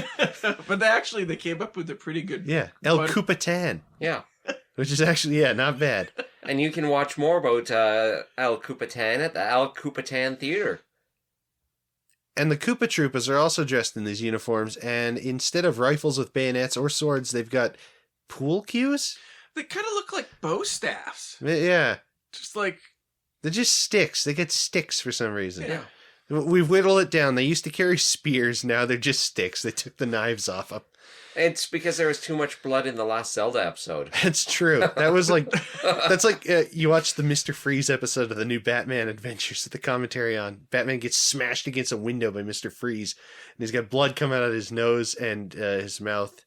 But they came up with a pretty good... Yeah, El one. Coupatan. Yeah. Which is actually, not bad. And you can watch more about El Coupatan at the El Coupatan Theater. And the Koopa Troopas are also dressed in these uniforms, and instead of rifles with bayonets or swords, they've got pool cues? They kind of look like bow staffs. Yeah. Just like... They're just sticks. They get sticks for some reason. Yeah. We've whittled it down. They used to carry spears. Now they're just sticks. They took the knives off them. It's because there was too much blood in the last Zelda episode. That's true. That was like... that's like you watch the Mr. Freeze episode of the new Batman Adventures with the commentary on. Batman gets smashed against a window by Mr. Freeze. And he's got blood coming out of his nose and his mouth.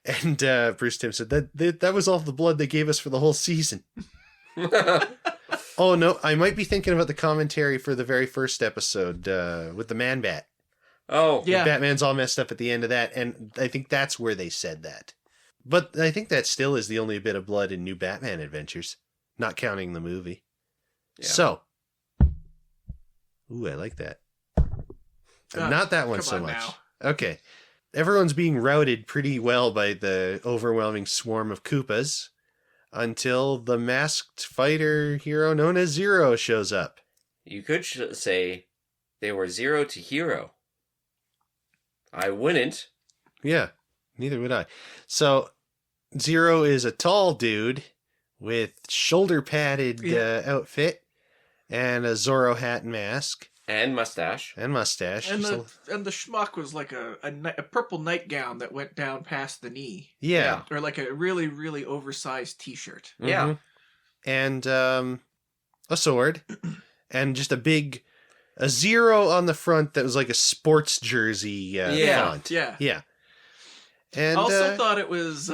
And Bruce Timm said, that was all the blood they gave us for the whole season. Oh, no. I might be thinking about the commentary for the very first episode with the Man-Bat. Oh. Yeah. Batman's all messed up at the end of that, and I think that's where they said that. But I think that still is the only bit of blood in New Batman Adventures, not counting the movie. Yeah. So, ooh, I like that. Not that one come so on much. now. Okay. Everyone's being routed pretty well by the overwhelming swarm of Koopas until the masked fighter hero known as Zero shows up. You could say they were zero to hero. I wouldn't. Yeah, neither would I. So, Zero is a tall dude with shoulder-padded outfit and a Zorro hat and mask. And mustache. And mustache. And the schmuck was like a purple nightgown that went down past the knee. Yeah. Or like a really, really oversized t-shirt. Yeah. And a sword. And just a zero on the front that was like a sports jersey font. Yeah. Yeah. And also thought it was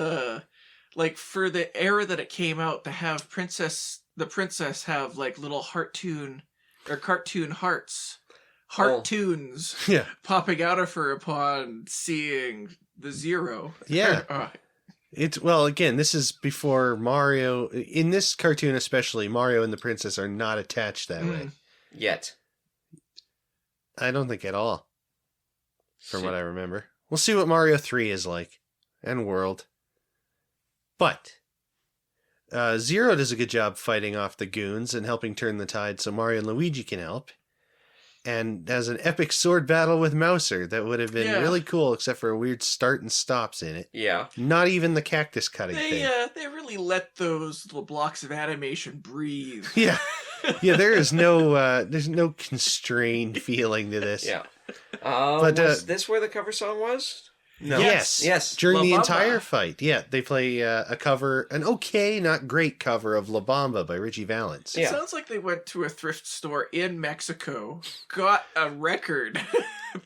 like for the era that it came out to have the princess have like little cartoon hearts. Tunes yeah. popping out of her upon seeing the Zero. Yeah. Again, this is before Mario. In this cartoon especially, Mario and the princess are not attached that way. Yet. I don't think at all. From what I remember. We'll see what Mario 3 is like. And World. But Zero does a good job fighting off the goons and helping turn the tide so Mario and Luigi can help. And has an epic sword battle with Mouser that would have been really cool, except for a weird start and stops in it. Yeah. Not even the cactus cutting thing. They really let those little blocks of animation breathe. Yeah. Yeah, there's no constrained feeling to this. Yeah. But was this where the cover song was? No. Yes. During La the Bamba. entire fight. Yeah, they play a cover, an okay, not great cover of La Bamba by Richie Valens. It Yeah. sounds like they went to a thrift store in Mexico, got a record,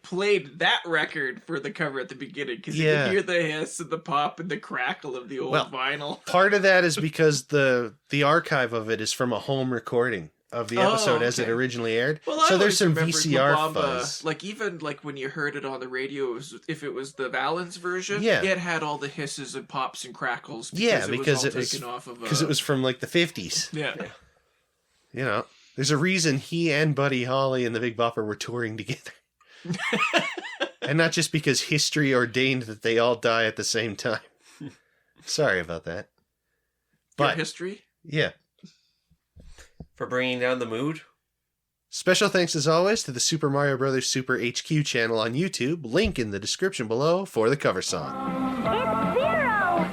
played that record for the cover at the beginning, because you Yeah. can hear the hiss and the pop and the crackle of the old vinyl. Part of that is because the archive of it is from a home recording of the episode as it okay. originally aired. Well, I so there's always some remembered VCR La Bamba, fuzz. like even like when you heard it on the radio, if it was the Valens version, Yeah. it had all the hisses and pops and crackles. Yeah, because it all was taken off of because it was from like the 50s. yeah. You know, there's a reason he and Buddy Holly and the Big Bopper were touring together. And not just because history ordained that they all die at the same time. Sorry about that. Good But history. yeah. For bringing down the mood. Special thanks as always to the Super Mario Bros. Super HQ channel on YouTube. Link in the description below for the cover song. It's Zero!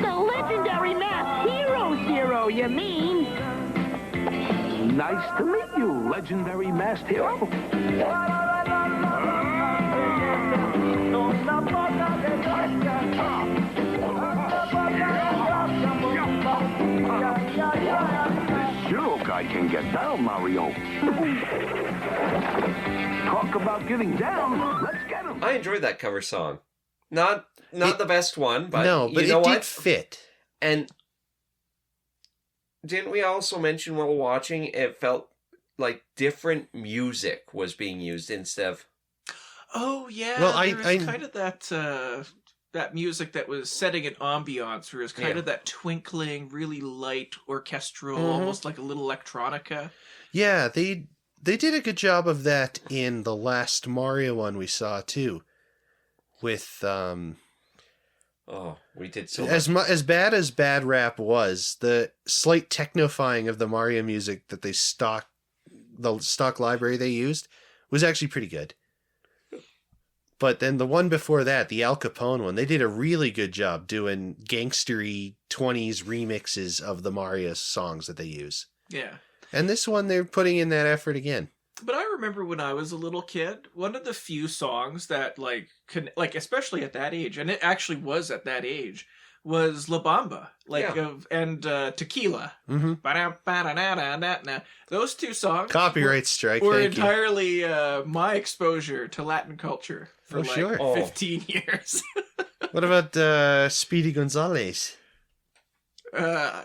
The legendary masked hero, Zero, you mean? Nice to meet you, legendary masked hero. This hero guy can get down, Mario. Talk about getting down. Let's get him. I enjoyed that cover song. Not the best one, but no, but you know it did what? fit. And didn't we also mention while watching it felt like different music was being used instead of... Oh yeah. Well, there was I kind of that music that was setting an ambiance, where it was kind Yeah. of that twinkling, really light orchestral, Mhm. almost like a little electronica. Yeah, they did a good job of that in the last Mario one we saw too. With Oh, we did so as much. as bad as Bad Rap was, the slight technofying of the Mario music that the stock library they used was actually pretty good. But then the one before that, the Al Capone one, they did a really good job doing gangstery 20s remixes of the Mario songs that they use. Yeah. And this one, they're putting in that effort again. But I remember when I was a little kid, one of the few songs that especially at that age, and it actually was at that age, was La Bamba, and Tequila. Mm-hmm. Ba-da-ba-da-da-da-da. Those two songs Copyright strike, were thank you. entirely my exposure to Latin culture for Oh, sure. 15 years. What about Speedy Gonzales? Yeah,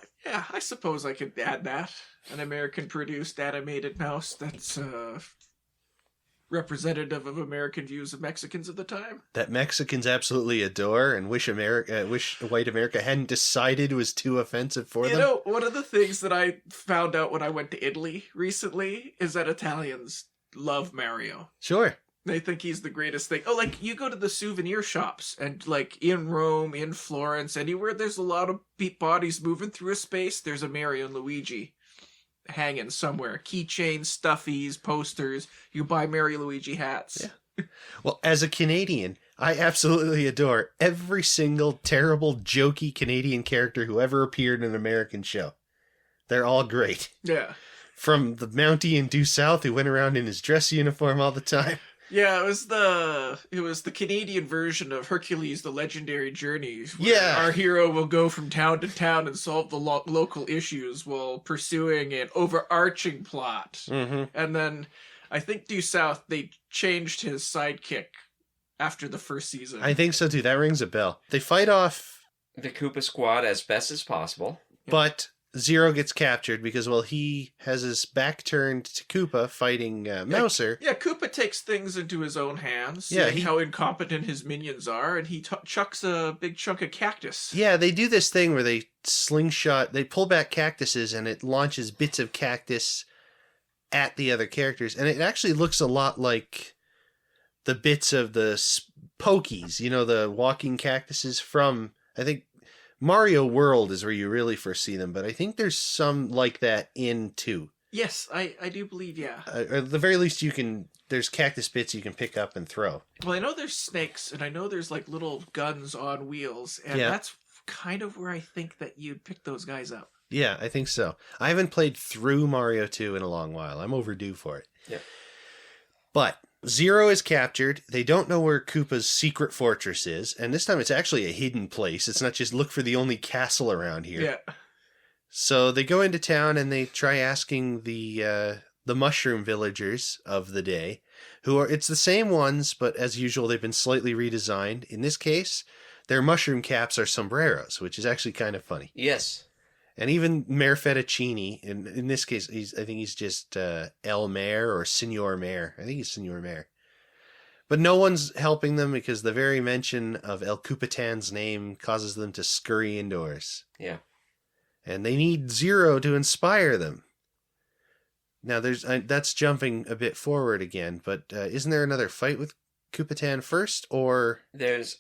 I suppose I could add that. An American-produced animated mouse that's representative of American views of Mexicans at the time. That Mexicans absolutely adore and wish white America hadn't decided was too offensive for You them. know, one of the things that I found out when I went to Italy recently is that Italians love Mario. Sure. They think he's the greatest thing. Oh, like, you go to the souvenir shops, and, like, in Rome, in Florence, anywhere there's a lot of bodies moving through a space, there's a Mario and Luigi hanging somewhere. Keychains, stuffies, posters. You buy Mario Luigi hats. Yeah. Well, as a Canadian, I absolutely adore every single terrible, jokey Canadian character who ever appeared in an American show. They're all great. Yeah. From the Mountie in Due South who went around in his dress uniform all the time. Yeah, it was the Canadian version of Hercules: The Legendary Journey. Where Yeah. our hero will go from town to town and solve the local issues while pursuing an overarching plot. Mm-hmm. And then I think Due South, they changed his sidekick after the first season. I think so too. That rings a bell. They fight off, The Koopa Squad as best as possible. but Zero gets captured because, well, he has his back turned to Koopa fighting Mouser. Yeah, Koopa takes things into his own hands, Yeah, seeing how incompetent his minions are, and he chucks a big chunk of cactus. Yeah, they do this thing where they pull back cactuses and it launches bits of cactus at the other characters. And it actually looks a lot like the bits of the Pokies, you know, the walking cactuses from, I think, Mario World is where you really first see them, but I think there's some like that in 2. Yes, I do believe, yeah. Or at the very least, there's cactus bits you can pick up and throw. Well, I know there's snakes, and I know there's like little guns on wheels, and Yeah. that's kind of where I think that you'd pick those guys up. Yeah, I think so. I haven't played through Mario 2 in a long while. I'm overdue for it. Yeah. But Zero is captured. They don't know where Koopa's secret fortress is, and this time it's actually a hidden place. It's not just look for the only castle around here. Yeah. So they go into town and they try asking the mushroom villagers of the day, it's the same ones, but as usual they've been slightly redesigned. In this case, their mushroom caps are sombreros, which is actually kind of funny. Yes. And even Mayor Fettuccine, in this case, I think he's just El Mayor or Signor Mayor. I think he's Signor Mayor. But no one's helping them because the very mention of El Capitan's name causes them to scurry indoors. Yeah. And they need Zero to inspire them. Now, that's jumping a bit forward again, but isn't there another fight with Capitan first, or... There's...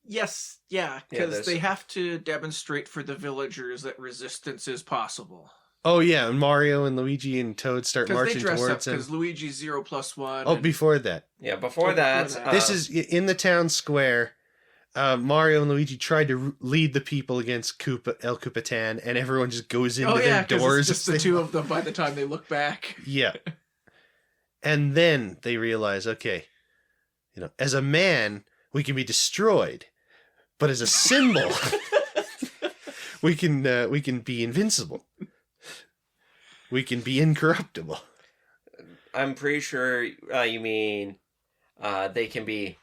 Yes, yeah, because they have to demonstrate for the villagers that resistance is possible. Oh, yeah, and Mario and Luigi and Toad start marching towards him. Because Luigi's 0+1. Oh, before that. Yeah, before that. This is in the town square. Mario and Luigi tried to lead the people against El Capitan, and everyone just goes into their doors. It's just the two of them by the time they look back. Yeah. And then they realize, okay, as a man, we can be destroyed. But as a symbol, we can be invincible. We can be incorruptible. I'm pretty sure you mean they can be...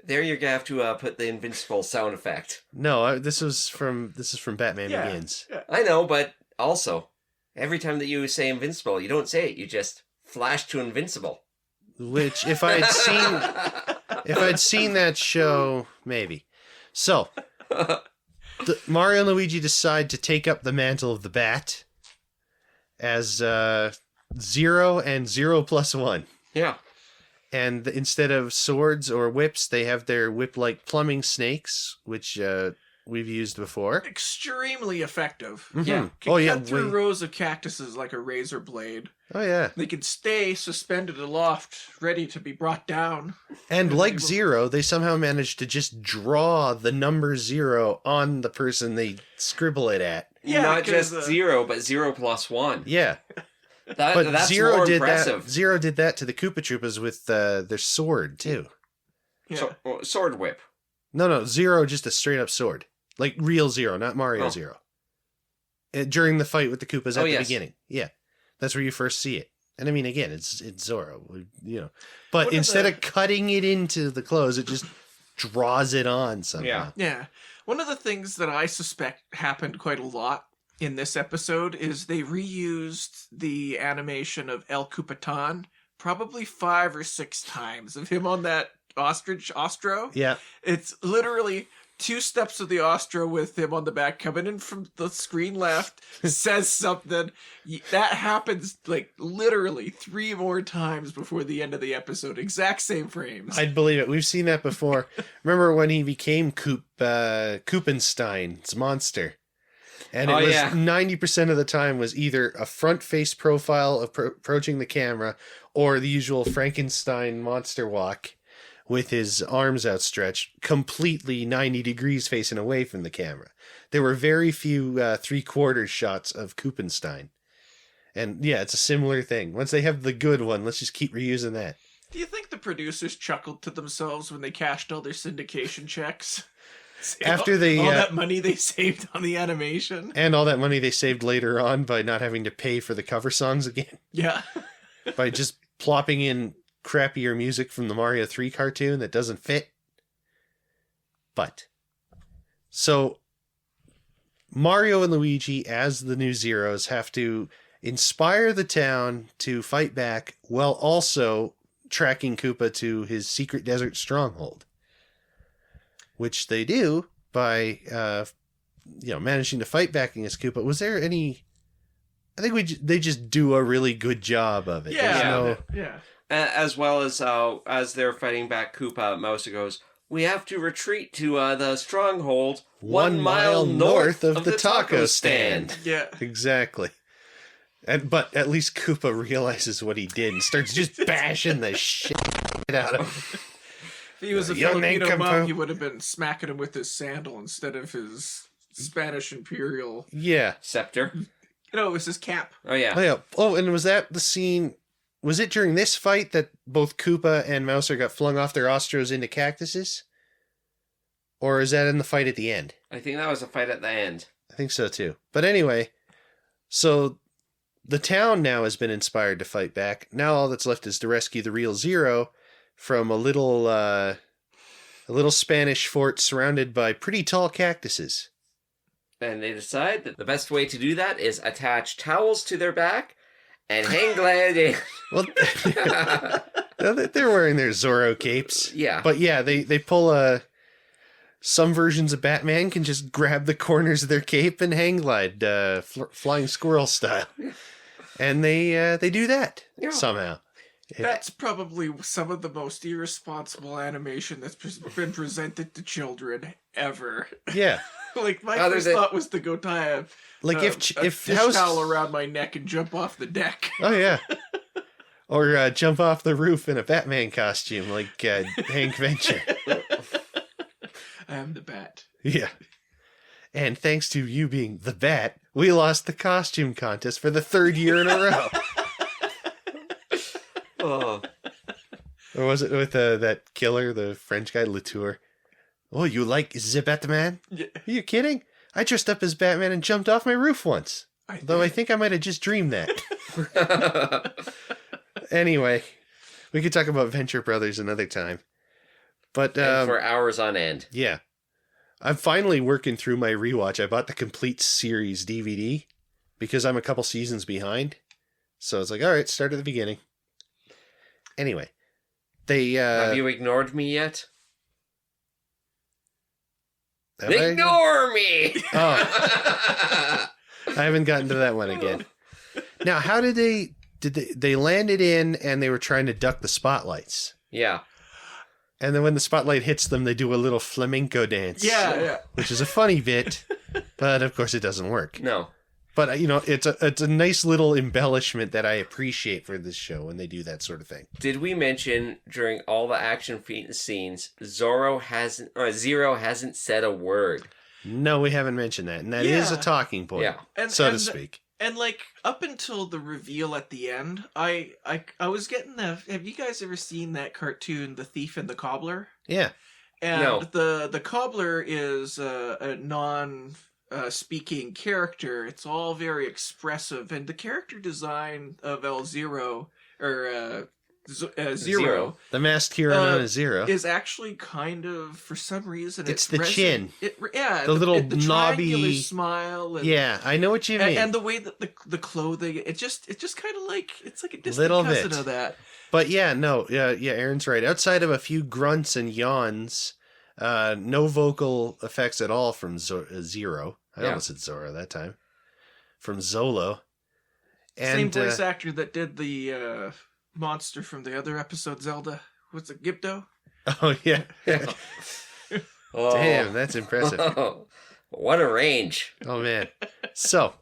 There you're gonna have to put the invincible sound effect. No, this is from Batman Begins. Yeah. I know, but also, every time that you say invincible, you don't say it. You just flash to invincible. Which, if I'd seen that show, maybe. So, Mario and Luigi decide to take up the mantle of the Bat as 0 and 0+1. Yeah. And instead of swords or whips, they have their whip-like plumbing snakes, which we've used before. Extremely effective. Mm-hmm. Yeah. Can cut through rows of cactuses like a razor blade. Oh, yeah. They can stay suspended aloft, ready to be brought down. And like Zero, they somehow managed to just draw the number 0 on the person they scribble it at. Yeah, not just 0, but 0+1. Yeah. That's Zero more did impressive. that. Zero did that to the Koopa Troopas with their sword, too. Yeah. Sword whip. No, Zero just a straight-up sword. Like real Zero, not Mario Zero. During the fight with the Koopas at the beginning. Yeah. That's where you first see it. And I mean, again, it's Zoro, But instead of cutting it into the clothes, it just draws it on somehow. Yeah. One of the things that I suspect happened quite a lot in this episode is they reused the animation of El Capitan probably 5 or 6 times of him on that ostro. Yeah. It's literally 2 steps of the ostro with him on the back coming in from the screen left, says something. That happens like literally 3 more times before the end of the episode. Exact same frames. I'd believe it. We've seen that before. Remember when he became Koopenstein's monster? And it was 90% of the time was either a front face profile approaching the camera or the usual Frankenstein monster walk with his arms outstretched, completely 90 degrees facing away from the camera. There were very few 3/4 shots of Koopenstein. And yeah, it's a similar thing. Once they have the good one, let's just keep reusing that. Do you think the producers chuckled to themselves when they cashed all their syndication checks? After all they that money they saved on the animation, and all that money they saved later on by not having to pay for the cover songs again. Yeah. By just plopping in crappier music from the Mario 3 cartoon that doesn't fit. But so Mario and Luigi as the new Zeros have to inspire the town to fight back while also tracking Koopa to his secret desert stronghold. Which they do by, managing to fight back against Koopa. Was there any? I think they just do a really good job of it. Yeah. As well as they're fighting back Koopa, Mouser goes, "We have to retreat to the stronghold 1 mile north of the taco stand." Yeah, exactly. But at least Koopa realizes what he did and starts just bashing the shit out of him. If he was a Filipino monk, he would have been smacking him with his sandal instead of his Spanish imperial scepter. No, it was his cap. Oh, yeah. Oh, yeah. Oh, and was that the scene... Was it during this fight that both Koopa and Mouser got flung off their Ostros into cactuses? Or is that in the fight at the end? I think that was a fight at the end. I think so, too. But anyway, so the town now has been inspired to fight back. Now all that's left is to rescue the real Zero from a little Spanish fort surrounded by pretty tall cactuses. And they decide that the best way to do that is attach towels to their back and hang gliding. Well, they're wearing their Zorro capes. Yeah. But yeah, they pull some versions of Batman can just grab the corners of their cape and hang glide, flying squirrel style. And they do that somehow. That's probably some of the most irresponsible animation that's been presented to children ever. Yeah. Like, my first thought was to go tie a dish towel around my neck and jump off the deck. Oh, yeah. Or jump off the roof in a Batman costume like Hank Venture. I am the Bat. Yeah. And thanks to you being the Bat, we lost the costume contest for the 3rd year in a row. Oh. Or was it with that killer, the French guy, Latour? Oh, you like the Batman? Yeah. Are you kidding? I dressed up as Batman and jumped off my roof once. Though I think I might have just dreamed that. Anyway, we could talk about Venture Brothers another time. But and for hours on end. Yeah. I'm finally working through my rewatch. I bought the complete series DVD because I'm a couple seasons behind. So it's like, all right, start at the beginning. Anyway, they... Have you ignored me yet? Ignore me! Oh. I haven't gotten to that one again. Now, how did they landed in and they were trying to duck the spotlights. Yeah. And then when the spotlight hits them, they do a little flamenco dance. Yeah. Which is a funny bit, but of course it doesn't work. No. But, it's a nice little embellishment that I appreciate for this show when they do that sort of thing. Did we mention during all the action scenes, Zero hasn't said a word? No, we haven't mentioned that. And that is a talking point, to speak. And, like, up until the reveal at the end, I was getting have you guys ever seen that cartoon, The Thief and the Cobbler? Yeah. And No. the cobbler is a non-speaking character. It's all very expressive. And the character design of Zero, Zero. The masked hero known as Zero. is actually kind of, for some reason... It's the chin. The little the knobby... triangular smile. And, yeah, I know what you mean. and the way that the clothing, it's just kind of like, it's like a distant Little cousin bit. of that. But yeah, Aaron's right. Outside of a few grunts and yawns, no vocal effects at all from Zero. I almost said Zorro that time. From Zolo. Same And, voice actor that did the monster from the other episode, Zelda. What's it, Gibdo? Oh, yeah. Oh. Damn, that's impressive. What a range. Oh, man. So,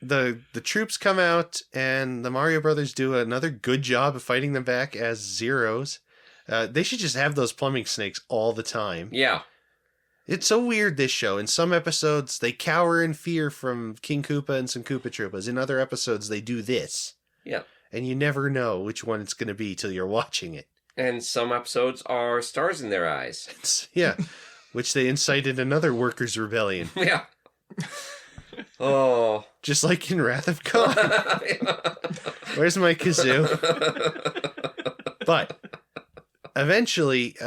the troops come out, and the Mario Brothers do another good job of fighting them back as Zeros. They should just have those plumbing snakes all the time. Yeah. It's so weird, this show. In some episodes, they cower in fear from King Koopa and some Koopa Troopas. In other episodes, they do this. Yeah. And you never know which one it's going to be till you're watching it. And some episodes are stars in their eyes. Yeah. Which they incited another workers' rebellion. Yeah. Oh. Just like in Wrath of Khan. Where's my kazoo? But eventually,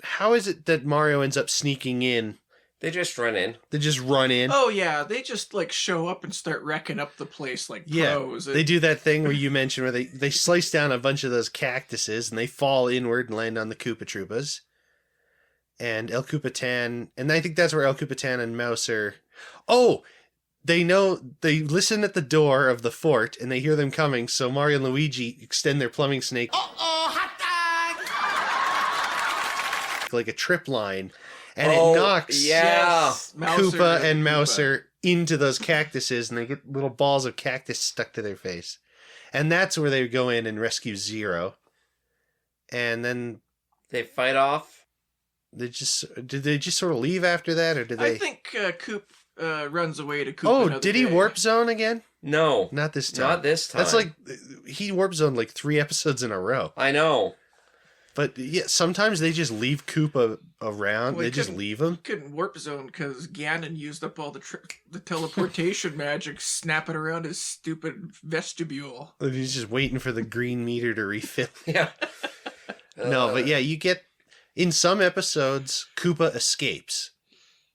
how is it that Mario ends up sneaking in? They just run in. They just run in. Oh, yeah. They just, like, show up and start wrecking up the place like pros. They do that thing where you mentioned where they slice down a bunch of those cactuses and they fall inward and land on the Koopa Troopas. And El Koopa-tan, and I think that's where El Koopa-tan and Mouse are... Oh! They listen at the door of the fort and they hear them coming, so Mario and Luigi extend their plumbing snake... hot dog! ...like a trip line, and it knocks Koopa and Mouser into those cactuses, and they get little balls of cactus stuck to their face. And that's where they go in and rescue Zero. And then... They fight off Did they just sort of leave after that, or did they? I think Coop runs away to Coop. Oh, another did he day. warp zone again? No, Not this time. not this time. That's like he warp zoned like 3 episodes in a row. I know. But yeah, sometimes they just leave Koopa around. Well, they just leave him. Couldn't warp zone because Ganon used up all the teleportation magic, snapping around his stupid vestibule. And he's just waiting for the green meter to refill. Yeah. No, but yeah, you get in some episodes Koopa escapes,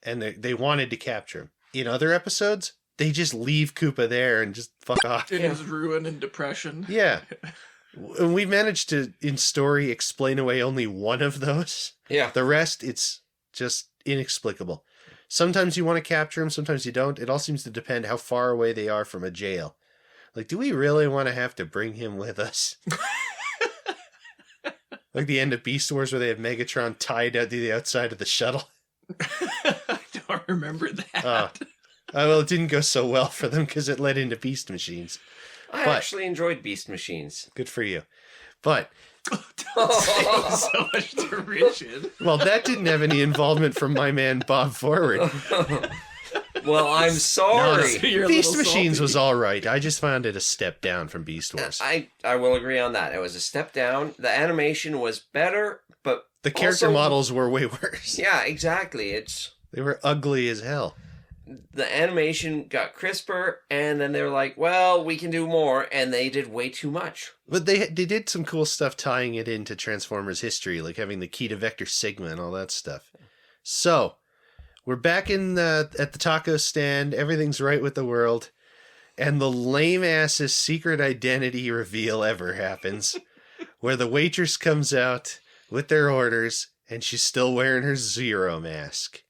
and they wanted to capture him. In other episodes, they just leave Koopa there and just fuck off. In his ruin and depression. Yeah. And we managed to, in story, explain away only one of those. Yeah. The rest, it's just inexplicable. Sometimes you want to capture them, sometimes you don't. It all seems to depend how far away they are from a jail. Like, do we really want to have to bring him with us? Like the end of Beast Wars where they have Megatron tied out to the outside of the shuttle. I don't remember that. Well, it didn't go so well for them because it led into Beast Machines. I actually enjoyed Beast Machines. Good for you. But, Don't say so much to Richard. well, that didn't have any involvement from my man Bob Forward. Well, I'm sorry. So you're a Beast little Machines salty. was all right. I just found it a step down from Beast Wars. I will agree on that. It was a step down. The animation was better, but The character also- models were way worse. Yeah, exactly. They were ugly as hell. The animation got crisper, and then they were like, "Well, we can do more," and they did way too much. But they did some cool stuff tying it into Transformers history, like having the key to Vector Sigma and all that stuff. So, we're back at the taco stand. Everything's right with the world. And the lame-assest secret identity reveal ever happens, where the waitress comes out with their orders, and she's still wearing her Zero mask.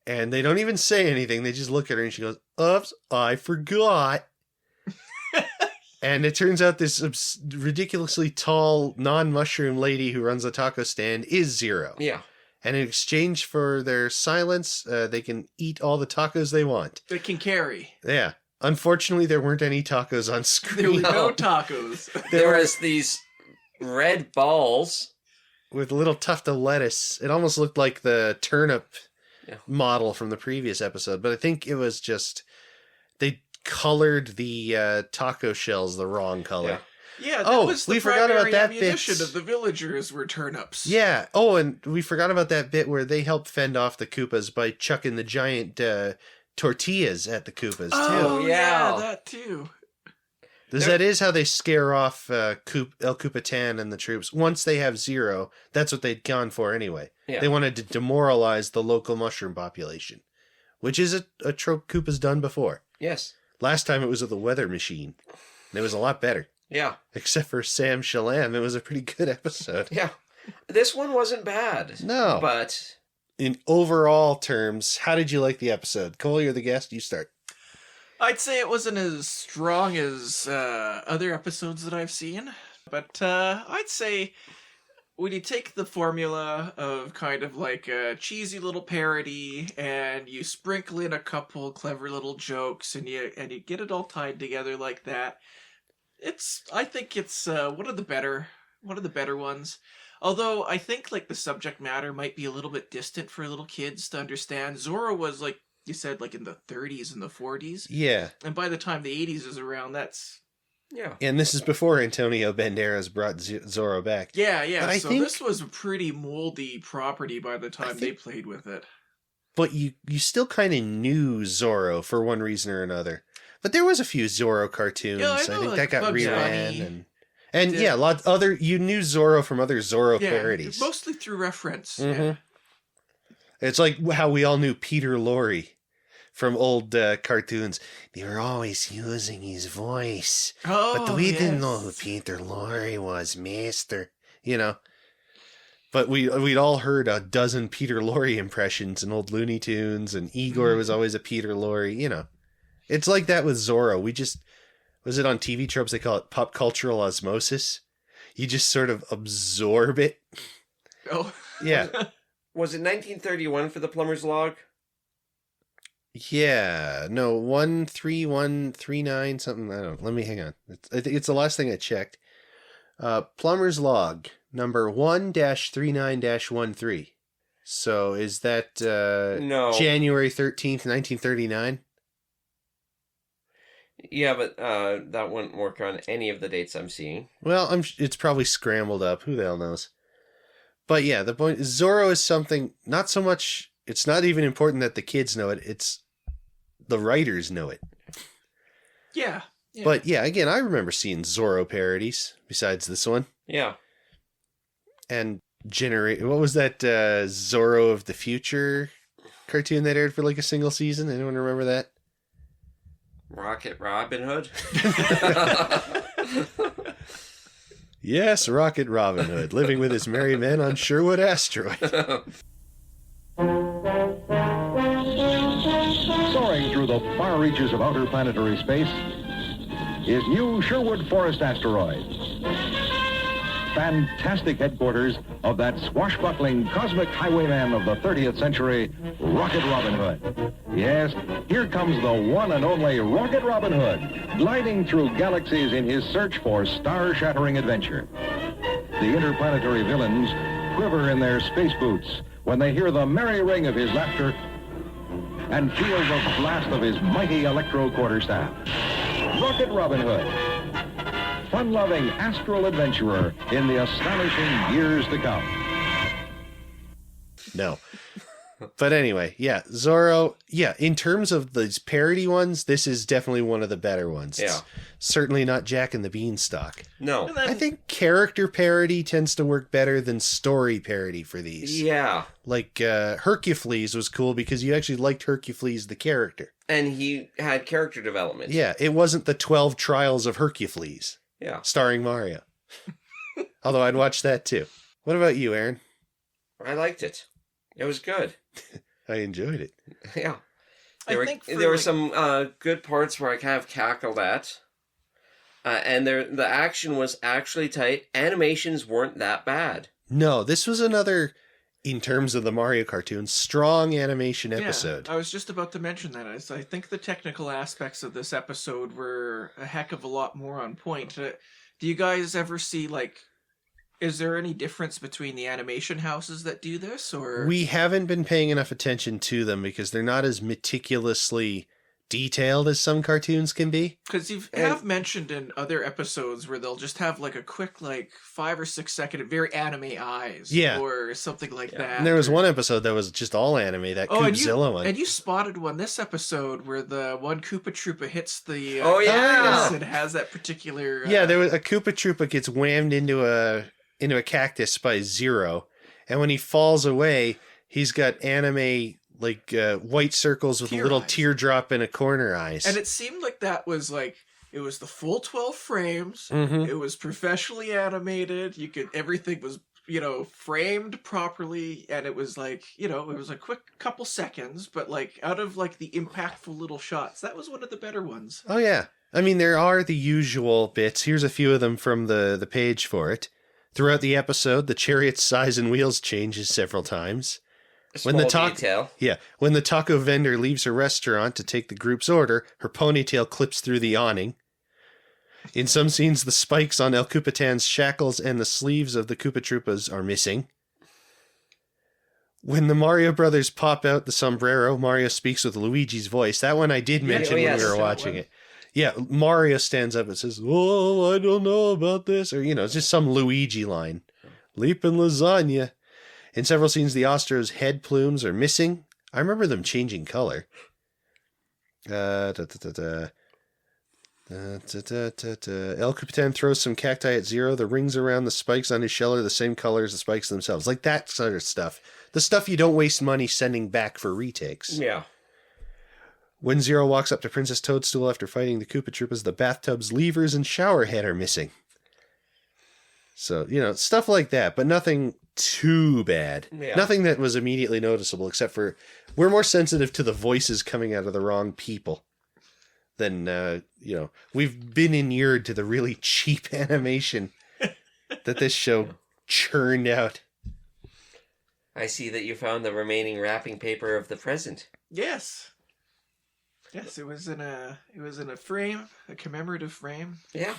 And they don't even say anything. They just look at her and she goes, "Oops, I forgot." And it turns out this ridiculously tall, non-mushroom lady who runs the taco stand is Zero. Yeah. And in exchange for their silence, they can eat all the tacos they want. They can carry. Yeah. Unfortunately, there weren't any tacos on There were screen no No. tacos. There was these red balls. with a little tuft of lettuce. It almost looked like the turnip Yeah. model from the previous episode, but I think it was just they colored the taco shells the wrong color. Yeah, that Oh, was the we forgot about primary that bit. ammunition of the villagers were turnips. Yeah. Oh, and we forgot about that bit where they helped fend off the Koopas by chucking the giant tortillas at the Koopas, too. Oh, yeah. yeah, that too. That is how they scare off El Capitan and the troops. Once they have Zero, that's what they'd gone for anyway. Yeah. They wanted to demoralize the local mushroom population, which is a trope Koopa's done before. Yes. Last time it was with the weather machine, and it was a lot better. Yeah. Except for Sam Shalam, it was a pretty good episode. Yeah. This one wasn't bad. No. But In overall terms, how did you like the episode? Cole, you're the guest. You start. I'd say it wasn't as strong as other episodes that I've seen, but I'd say when you take the formula of kind of like a cheesy little parody and you sprinkle in a couple clever little jokes and you get it all tied together like that, I think it's one of the better ones. Although I think like the subject matter might be a little bit distant for little kids to understand. Zorro was like you said, like in the 30s and the 40s. Yeah. And by the time the 80s is around, that's... yeah. And this is before Antonio Banderas brought Zorro back. Yeah. But I So think- this was a pretty moldy property by the time they played with it. But you still kind of knew Zorro for one reason or another. But there was a few Zorro cartoons. Yeah, I I know, think like that got Bugs reran Bunny and did. yeah, a lot other. You knew Zorro from other Zorro Yeah, parodies. mostly through reference. Mhm. Yeah. It's like how we all knew Peter Lorre from old cartoons. They were always using his voice, Oh, but we didn't know who yes. Peter Lorre was, Master. You know. But we'd all heard a dozen Peter Lorre impressions in old Looney Tunes, and Igor was always a Peter Lorre. You know, it's like that with Zorro. We just was it on TV tropes? They call it pop cultural osmosis. You just sort of absorb it. Oh. Yeah. Was it 1931 for the plumber's log? Yeah, no, 13139 something. I don't know. Let me hang on. I think it's the last thing I checked. Plumber's log number 1-39-13. So is that No. January 13th, 1939? Yeah, but that wouldn't work on any of the dates I'm seeing. Well, it's probably scrambled up. Who the hell knows? But yeah, the point is Zorro is something, not so much, it's not even important that the kids know it, it's the writers know it. Yeah. But yeah, again, I remember seeing Zorro parodies besides this one. Yeah. And what was that Zorro of the Future cartoon that aired for like a single season? Anyone remember that? Rocket Robin Hood? Yes, Rocket Robin Hood, living with his merry men on Sherwood Asteroid. Soaring through the far reaches of outer planetary space is new Sherwood Forest Asteroid. Fantastic headquarters of that swashbuckling cosmic highwayman of the 30th century, Rocket Robin Hood. Yes, here comes the one and only Rocket Robin Hood, gliding through galaxies in his search for star-shattering adventure. The interplanetary villains quiver in their space boots when they hear the merry ring of his laughter and feel the blast of his mighty electro quarterstaff. Rocket Robin Hood, fun-loving astral adventurer in the astonishing years to come. No. But anyway, yeah, Zorro, yeah, in terms of these parody ones, this is definitely one of the better ones. Yeah. It's certainly not Jack and the Beanstalk. No. And then, I think character parody tends to work better than story parody for these. Yeah. Like, Hercules was cool because you actually liked Hercules the character. And he had character development. Yeah, it wasn't the 12 Trials of Hercules, Yeah. starring Mario. Although I'd watch that too. What about you, Aaron? I liked it. It was good. I enjoyed it. Yeah. I think for, there were like- some good parts where I kind of cackled at. And the action was actually tight. Animations weren't that bad. No, this was another, in terms of the Mario cartoons, strong animation episode. Yeah, I was just about to mention that. I think the technical aspects of this episode were a heck of a lot more on point. Do you guys ever see, like, is there any difference between the animation houses that do this, or We haven't been paying enough attention to them because they're not as meticulously detailed as some cartoons can be. because you have mentioned in other episodes where they'll just have like a quick, like 5 or 6 second, very anime eyes, Yeah. or something like that. And there was one episode that was just all anime, that Koopzilla one. And you spotted one this episode where the one Koopa Troopa hits the Oh, yeah. cactus and has that particular Yeah, there was a Koopa Troopa gets whammed into a cactus by Zero, and when he falls away, he's got anime like white circles with a Tear little eyes. teardrop in a corner eyes. And it seemed like that was like, it was the full 12 frames. Mhm. It was professionally animated. Everything was, framed properly. And it was like, it was a quick couple seconds, but like out of like the impactful little shots, that was one of the better ones. Oh yeah, I mean there are the usual bits. Here's a few of them from the page for it. Throughout the episode, the chariot's size and wheels changes several times. When the detail. When the taco vendor leaves her restaurant to take the group's order, her ponytail clips through the awning. In some scenes, the spikes on El Capitan's shackles and the sleeves of the Koopa Troopas are missing. When the Mario brothers pop out the sombrero, Mario speaks with Luigi's voice. That one I did mention when we were watching it. Yeah, Mario stands up and says, "Oh, I don't know about this," or it's just some Luigi line. Leaping lasagna. In several scenes, the Ostro's head plumes are missing. I remember them changing color. El Capitan throws some cacti at Zero. The rings around the spikes on his shell are the same color as the spikes themselves. Like that sort of stuff. The stuff you don't waste money sending back for retakes. Yeah. When Zero walks up to Princess Toadstool after fighting the Koopa Troopas, the bathtub's levers and shower head are missing. So, stuff like that, but nothing too bad. Yeah. Nothing that was immediately noticeable, except for we're more sensitive to the voices coming out of the wrong people than, we've been inured to the really cheap animation that this show churned out. I see that you found the remaining wrapping paper of the present. Yes. Yes, it was in a frame, a commemorative frame, Yeah.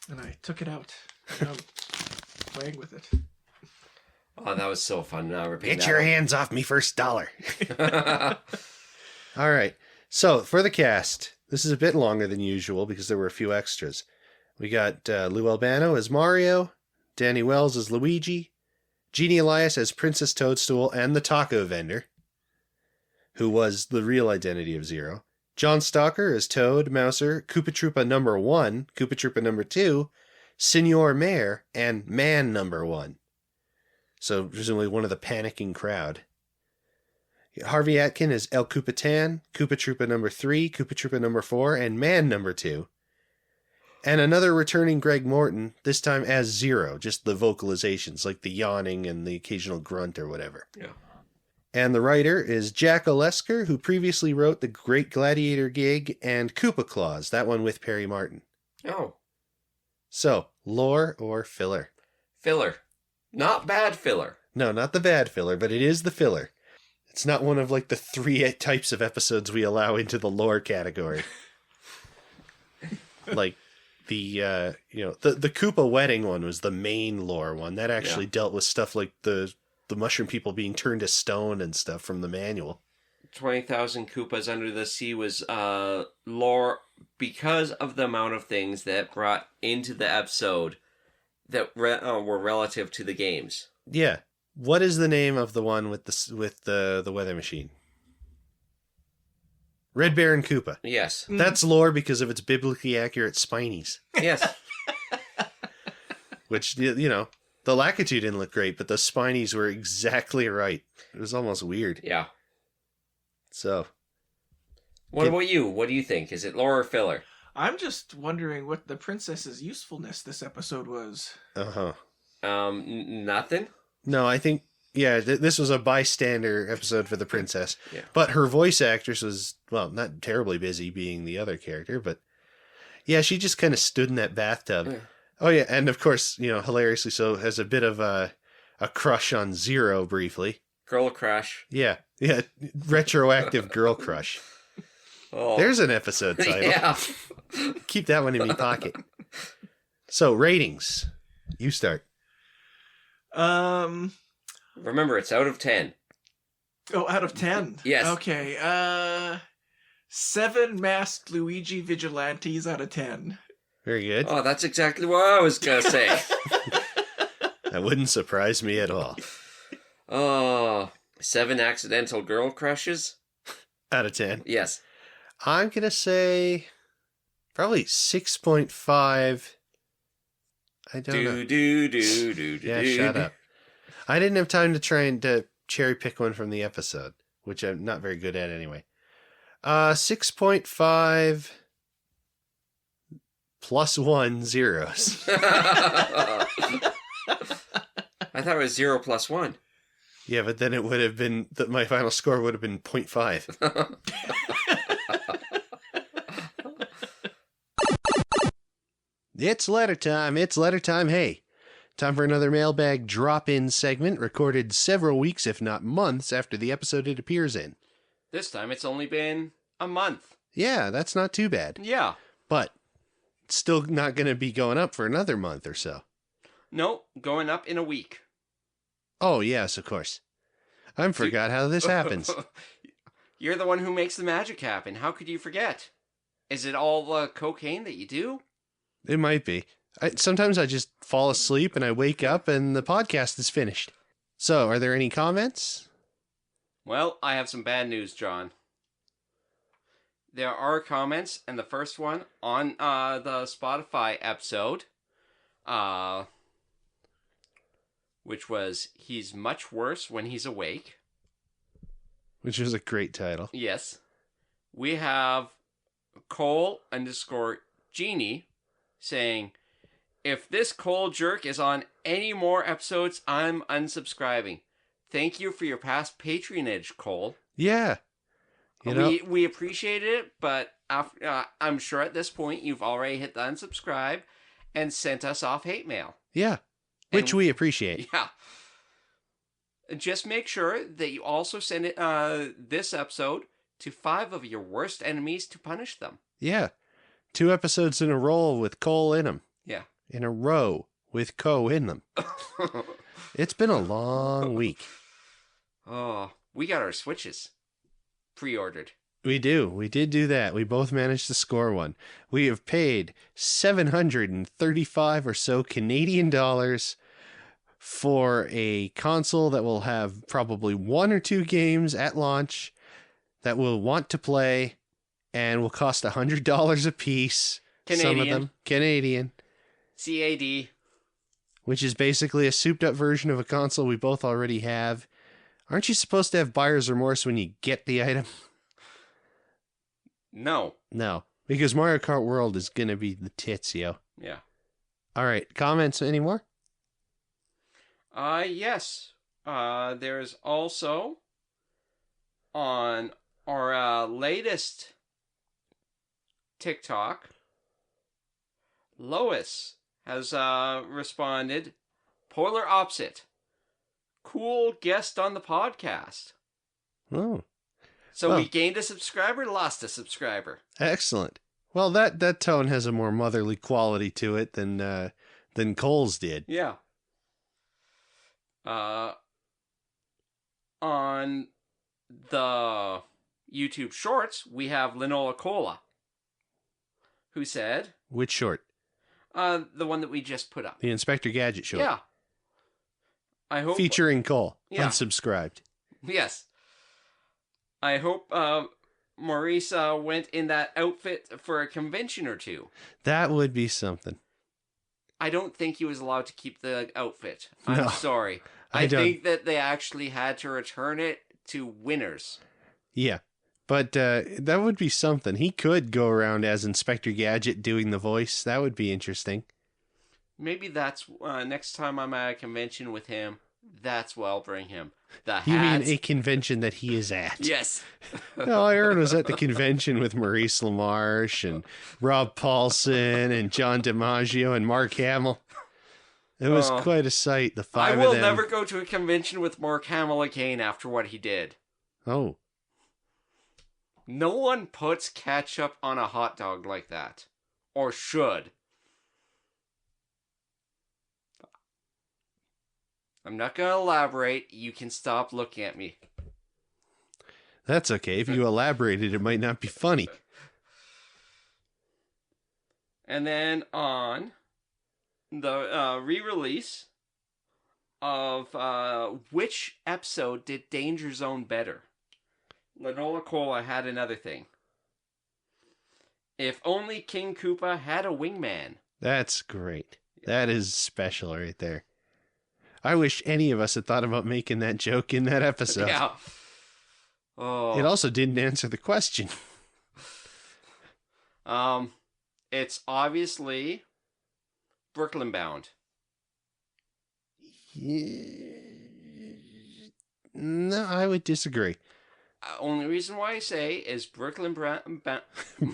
and I took it out. And I'm playing with it. Oh, that was so fun. Now Get your hands off me first dollar. All right. So for the cast, this is a bit longer than usual because there were a few extras. We got Lou Albano as Mario, Danny Wells as Luigi, Jeannie Elias as Princess Toadstool and the taco vendor, who was the real identity of Zero, John Stalker as Toad, Mouser, Koopa Troopa number 1, Koopa Troopa number 2, Senor Mayor, and Man number 1. So presumably one of the panicking crowd. Harvey Atkin as El Koopa-tan, Koopa Troopa number 3, Koopa Troopa number 4, and Man number 2. And another returning Greg Morton, this time as Zero, just the vocalizations, like the yawning and the occasional grunt or whatever. Yeah. And the writer is Jack Olesker, who previously wrote The Great Gladiator Gig and Koopa Claus, that one with Perry Martin. Oh. So, lore or filler? Filler. Not bad filler. No, not the bad filler, but it is the filler. It's not one of like the 3 types of episodes we allow into the lore category. Like the Koopa wedding one was the main lore one. That actually dealt with stuff like the mushroom people being turned to stone and stuff from the manual. 20,000 Koopas Under the Sea was lore because of the amount of things that brought into the episode that were relative to the games. Yeah. What is the name of the one with the weather machine? Red Baron Koopa. Yes. That's lore because of its biblically accurate spinies. Yes. Which, you know, the Lakitu didn't look great, but the spinies were exactly right. It was almost weird. Yeah. So. What about you? What do you think? Is it lore or filler? I'm just wondering what the princess's usefulness this episode was. Uh-huh. Nothing? No, I think, yeah, this was a bystander episode for the princess. Yeah. But her voice actress was, well, not terribly busy being the other character, but yeah, she just kind of stood in that bathtub. Yeah. Oh, yeah, and of course, you know, hilariously so, has a bit of a crush on Zero briefly. Girl crush. Yeah, retroactive girl crush. Oh. There's an episode title. Yeah. Keep that one in my pocket. So, ratings. You start. Remember, it's out of 10. Oh, out of 10? Yes. Okay, 7 masked Luigi vigilantes out of 10. Very good. Oh, that's exactly what I was going to say. That wouldn't surprise me at all. Oh, 7 accidental girl crushes? Out of 10? Yes. I'm going to say probably 6.5. I don't know. Yeah, shut up. I didn't have time to try and cherry pick one from the episode, which I'm not very good at anyway. 6.5 plus 1 zeros. I thought it was 0 plus 1. Yeah, but then it would have been, my final score would have been 0.5. It's letter time. It's letter time. Hey, time for another mailbag drop-in segment recorded several weeks, if not months, after the episode it appears in. This time it's only been a month. Yeah, that's not too bad. Yeah. But it's still not going to be going up for another month or so. No, going up in a week. Oh, yes, of course. I forgot how this happens. You're the one who makes the magic happen. How could you forget? Is it all cocaine that you do? It might be. Sometimes I just fall asleep and I wake up and the podcast is finished. So, are there any comments? Well, I have some bad news, John. There are comments, and the first one on the Spotify episode, which was, he's much worse when he's awake. Which is a great title. Yes. We have Cole_Genie saying, if this Cole jerk is on any more episodes, I'm unsubscribing. Thank you for your past patronage, Cole. Yeah. We appreciate it, but I'm sure at this point you've already hit the unsubscribe and sent us off hate mail. Yeah. Which we appreciate. Yeah. Just make sure that you also send it this episode to 5 of your worst enemies to punish them. Yeah. 2 episodes in a row with Cole in them. Yeah. In a row with co in them. It's been a long week. Oh, we got our Switches pre-ordered. We do. We did do that. We both managed to score one. We have paid 735 or so Canadian dollars for a console that will have probably 1 or 2 games at launch that we'll want to play and will cost $100 a piece. Canadian. Some of them Canadian. CAD. Which is basically a souped up version of a console we both already have. Aren't you supposed to have buyer's remorse when you get the item? No. No, because Mario Kart World is going to be the tits, yo. Yeah. All right, comments anymore? Yes. There's also on our latest TikTok, Lois has responded, polar opposite. Cool guest on the podcast. Oh. So Well, we gained a subscriber, lost a subscriber. excellent. Well, that tone has a more motherly quality to it than Cole's did. Yeah. On the YouTube Shorts, we have Linola Cola, who said, Which short? the one that we just put up. The Inspector Gadget short. Yeah. I hope Featuring Cole. Yeah. Unsubscribed. Yes. I hope Maurice went in that outfit for a convention or two. That would be something. I don't think he was allowed to keep the outfit. I'm No, sorry. I I don't. think that they actually had to return it to winners. Yeah. But that would be something. He could go around as Inspector Gadget doing the voice. That would be interesting. Maybe that's next time I'm at a convention with him. That's where I'll bring him. The You mean hats. a convention that he is at? Yes. No, Aaron was at the convention with Maurice LaMarche and Rob Paulson and John DiMaggio and Mark Hamill. It was Oh. quite a sight, the I five will of them. never go to a convention with Mark Hamill again after what he did. Oh, No one puts ketchup on a hot dog like that. Or should. I'm not going to elaborate. You can stop looking at me. that's okay. If you elaborated, it might not be funny. And then on the re-release of which episode did Danger Zone better? Linola Cola had another thing. If only King Koopa had a wingman. That's great. That is special right there. I wish any of us had thought about making that joke in that episode. Yeah. Oh. It also didn't answer the question. It's obviously Brooklyn bound. No, I would disagree. Only reason why I say is Brooklyn Brown.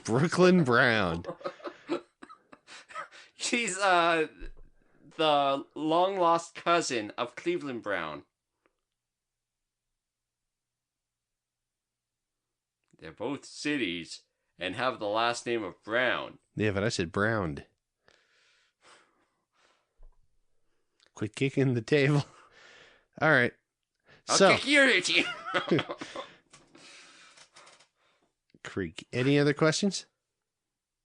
Brooklyn Brown. She's the long lost cousin of Cleveland Brown. They're both cities and have the last name of Brown. Yeah, but I said browned. Quit kicking the table. All right. I'll So, kick your itchy. Creek. Any other questions?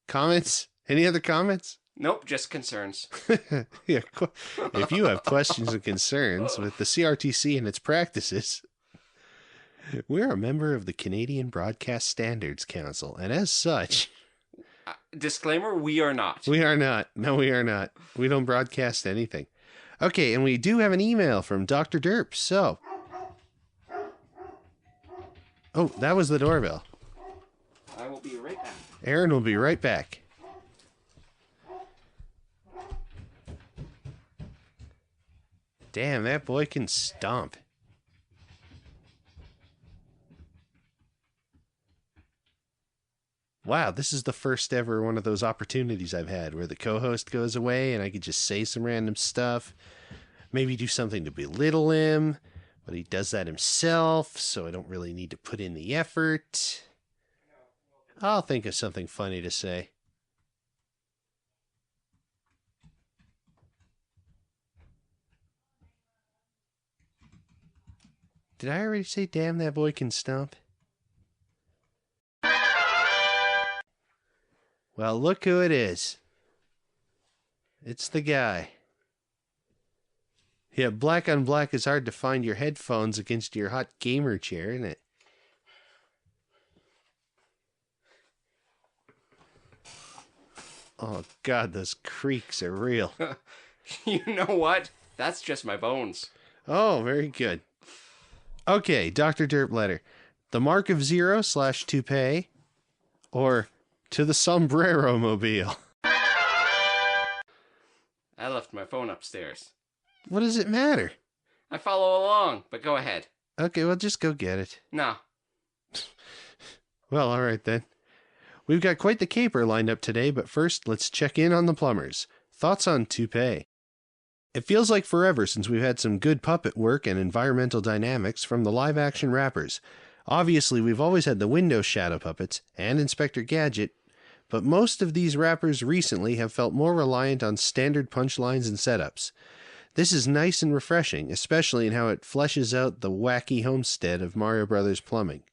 Comments? Any other comments? Nope, just concerns. Yeah. If you have questions and concerns with the CRTC and its practices, we're a member of the Canadian Broadcast Standards Council, and as such, Disclaimer, we are not. we are not. No, we are not. We don't broadcast anything. Okay, and we do have an email from Dr. Derp, so... Oh, that was the doorbell. I will be right back. Aaron will be right back. Damn, that boy can stomp. Wow, this is the first ever one of those opportunities I've had where the co-host goes away and I could just say some random stuff. Maybe do something to belittle him, but he does that himself, so I don't really need to put in the effort. I'll think of something funny to say. Did I already say, damn, that boy can stomp? Well, look who it is. It's the guy. Yeah, black on black is hard to find your headphones against your hot gamer chair, isn't it? Oh, God, those creaks are real. You know what? That's just my bones. Oh, very good. Okay, Dr. Derp letter. The Mark of Zero / Toupee, or to the Sombrero Mobile. I left my phone upstairs. What does it matter? I follow along, but go ahead. Okay, well, just go get it. No. Well, all right then. We've got quite the caper lined up today, but first, let's check in on the plumbers. Thoughts on Toupee? It feels like forever since we've had some good puppet work and environmental dynamics from the live-action rappers. Obviously, we've always had the Windows Shadow puppets and Inspector Gadget, but most of these rappers recently have felt more reliant on standard punchlines and setups. This is nice and refreshing, especially in how it fleshes out the wacky homestead of Mario Brothers plumbing.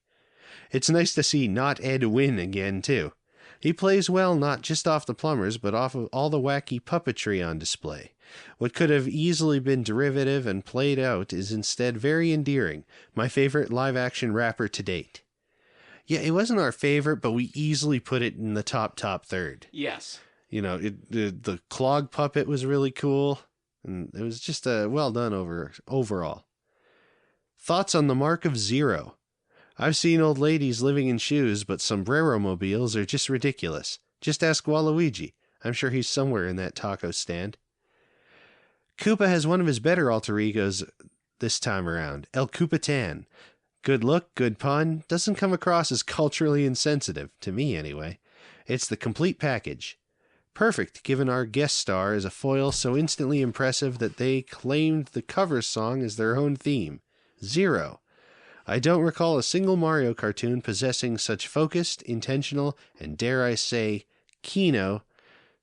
It's nice to see Not Ed win again, too. He plays well not just off the plumbers, but off of all the wacky puppetry on display. What could have easily been derivative and played out is instead very endearing, my favorite live-action rapper to date. Yeah, it wasn't our favorite, but we easily put it in the top third. Yes. You know, the clog puppet was really cool, and it was just well done overall. Thoughts on the Mark of Zero? I've seen old ladies living in shoes, but sombrero mobiles are just ridiculous. Just ask Waluigi. I'm sure he's somewhere in that taco stand. Koopa has one of his better alter egos this time around, El Koopa-tan. Good look, good pun, doesn't come across as culturally insensitive, to me anyway. It's the complete package. Perfect, given our guest star is a foil so instantly impressive that they claimed the cover song as their own theme. Zero. I don't recall a single Mario cartoon possessing such focused, intentional, and dare I say, kino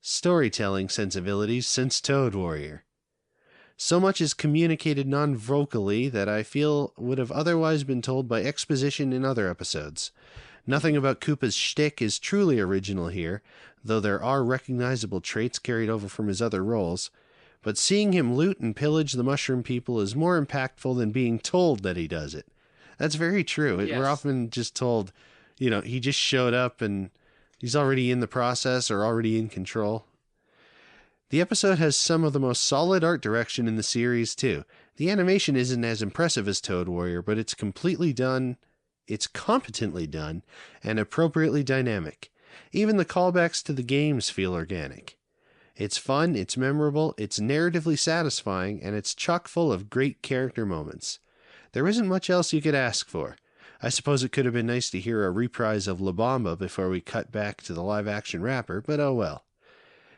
storytelling sensibilities since Toad Warrior. So much is communicated non-vocally that I feel would have otherwise been told by exposition in other episodes. Nothing about Koopa's shtick is truly original here, though there are recognizable traits carried over from his other roles. But seeing him loot and pillage the Mushroom People is more impactful than being told that he does it. That's very true. Yes. We're often just told, he just showed up and he's already in the process or already in control. The episode has some of the most solid art direction in the series, too. The animation isn't as impressive as Toad Warrior, but it's completely done, it's competently done, and appropriately dynamic. Even the callbacks to the games feel organic. It's fun, it's memorable, it's narratively satisfying, and it's chock full of great character moments. There isn't much else you could ask for. I suppose it could have been nice to hear a reprise of La Bamba before we cut back to the live-action rapper, but oh well.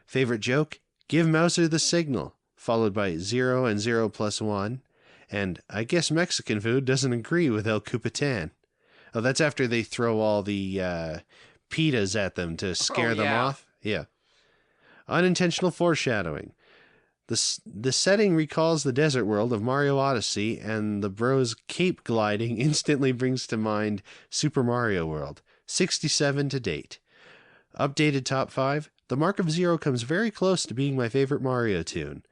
Favorite joke? Give Mouser the signal, followed by 0 and 0 plus 1, and I guess Mexican food doesn't agree with El Koopa-tan. Oh, that's after they throw all the pitas at them to scare them off? Yeah. Unintentional foreshadowing. The setting recalls the desert world of Mario Odyssey, and the bros cape gliding instantly brings to mind Super Mario World. 67 to date. Updated top 5. The Mark of Zero comes very close to being my favorite Mario tune.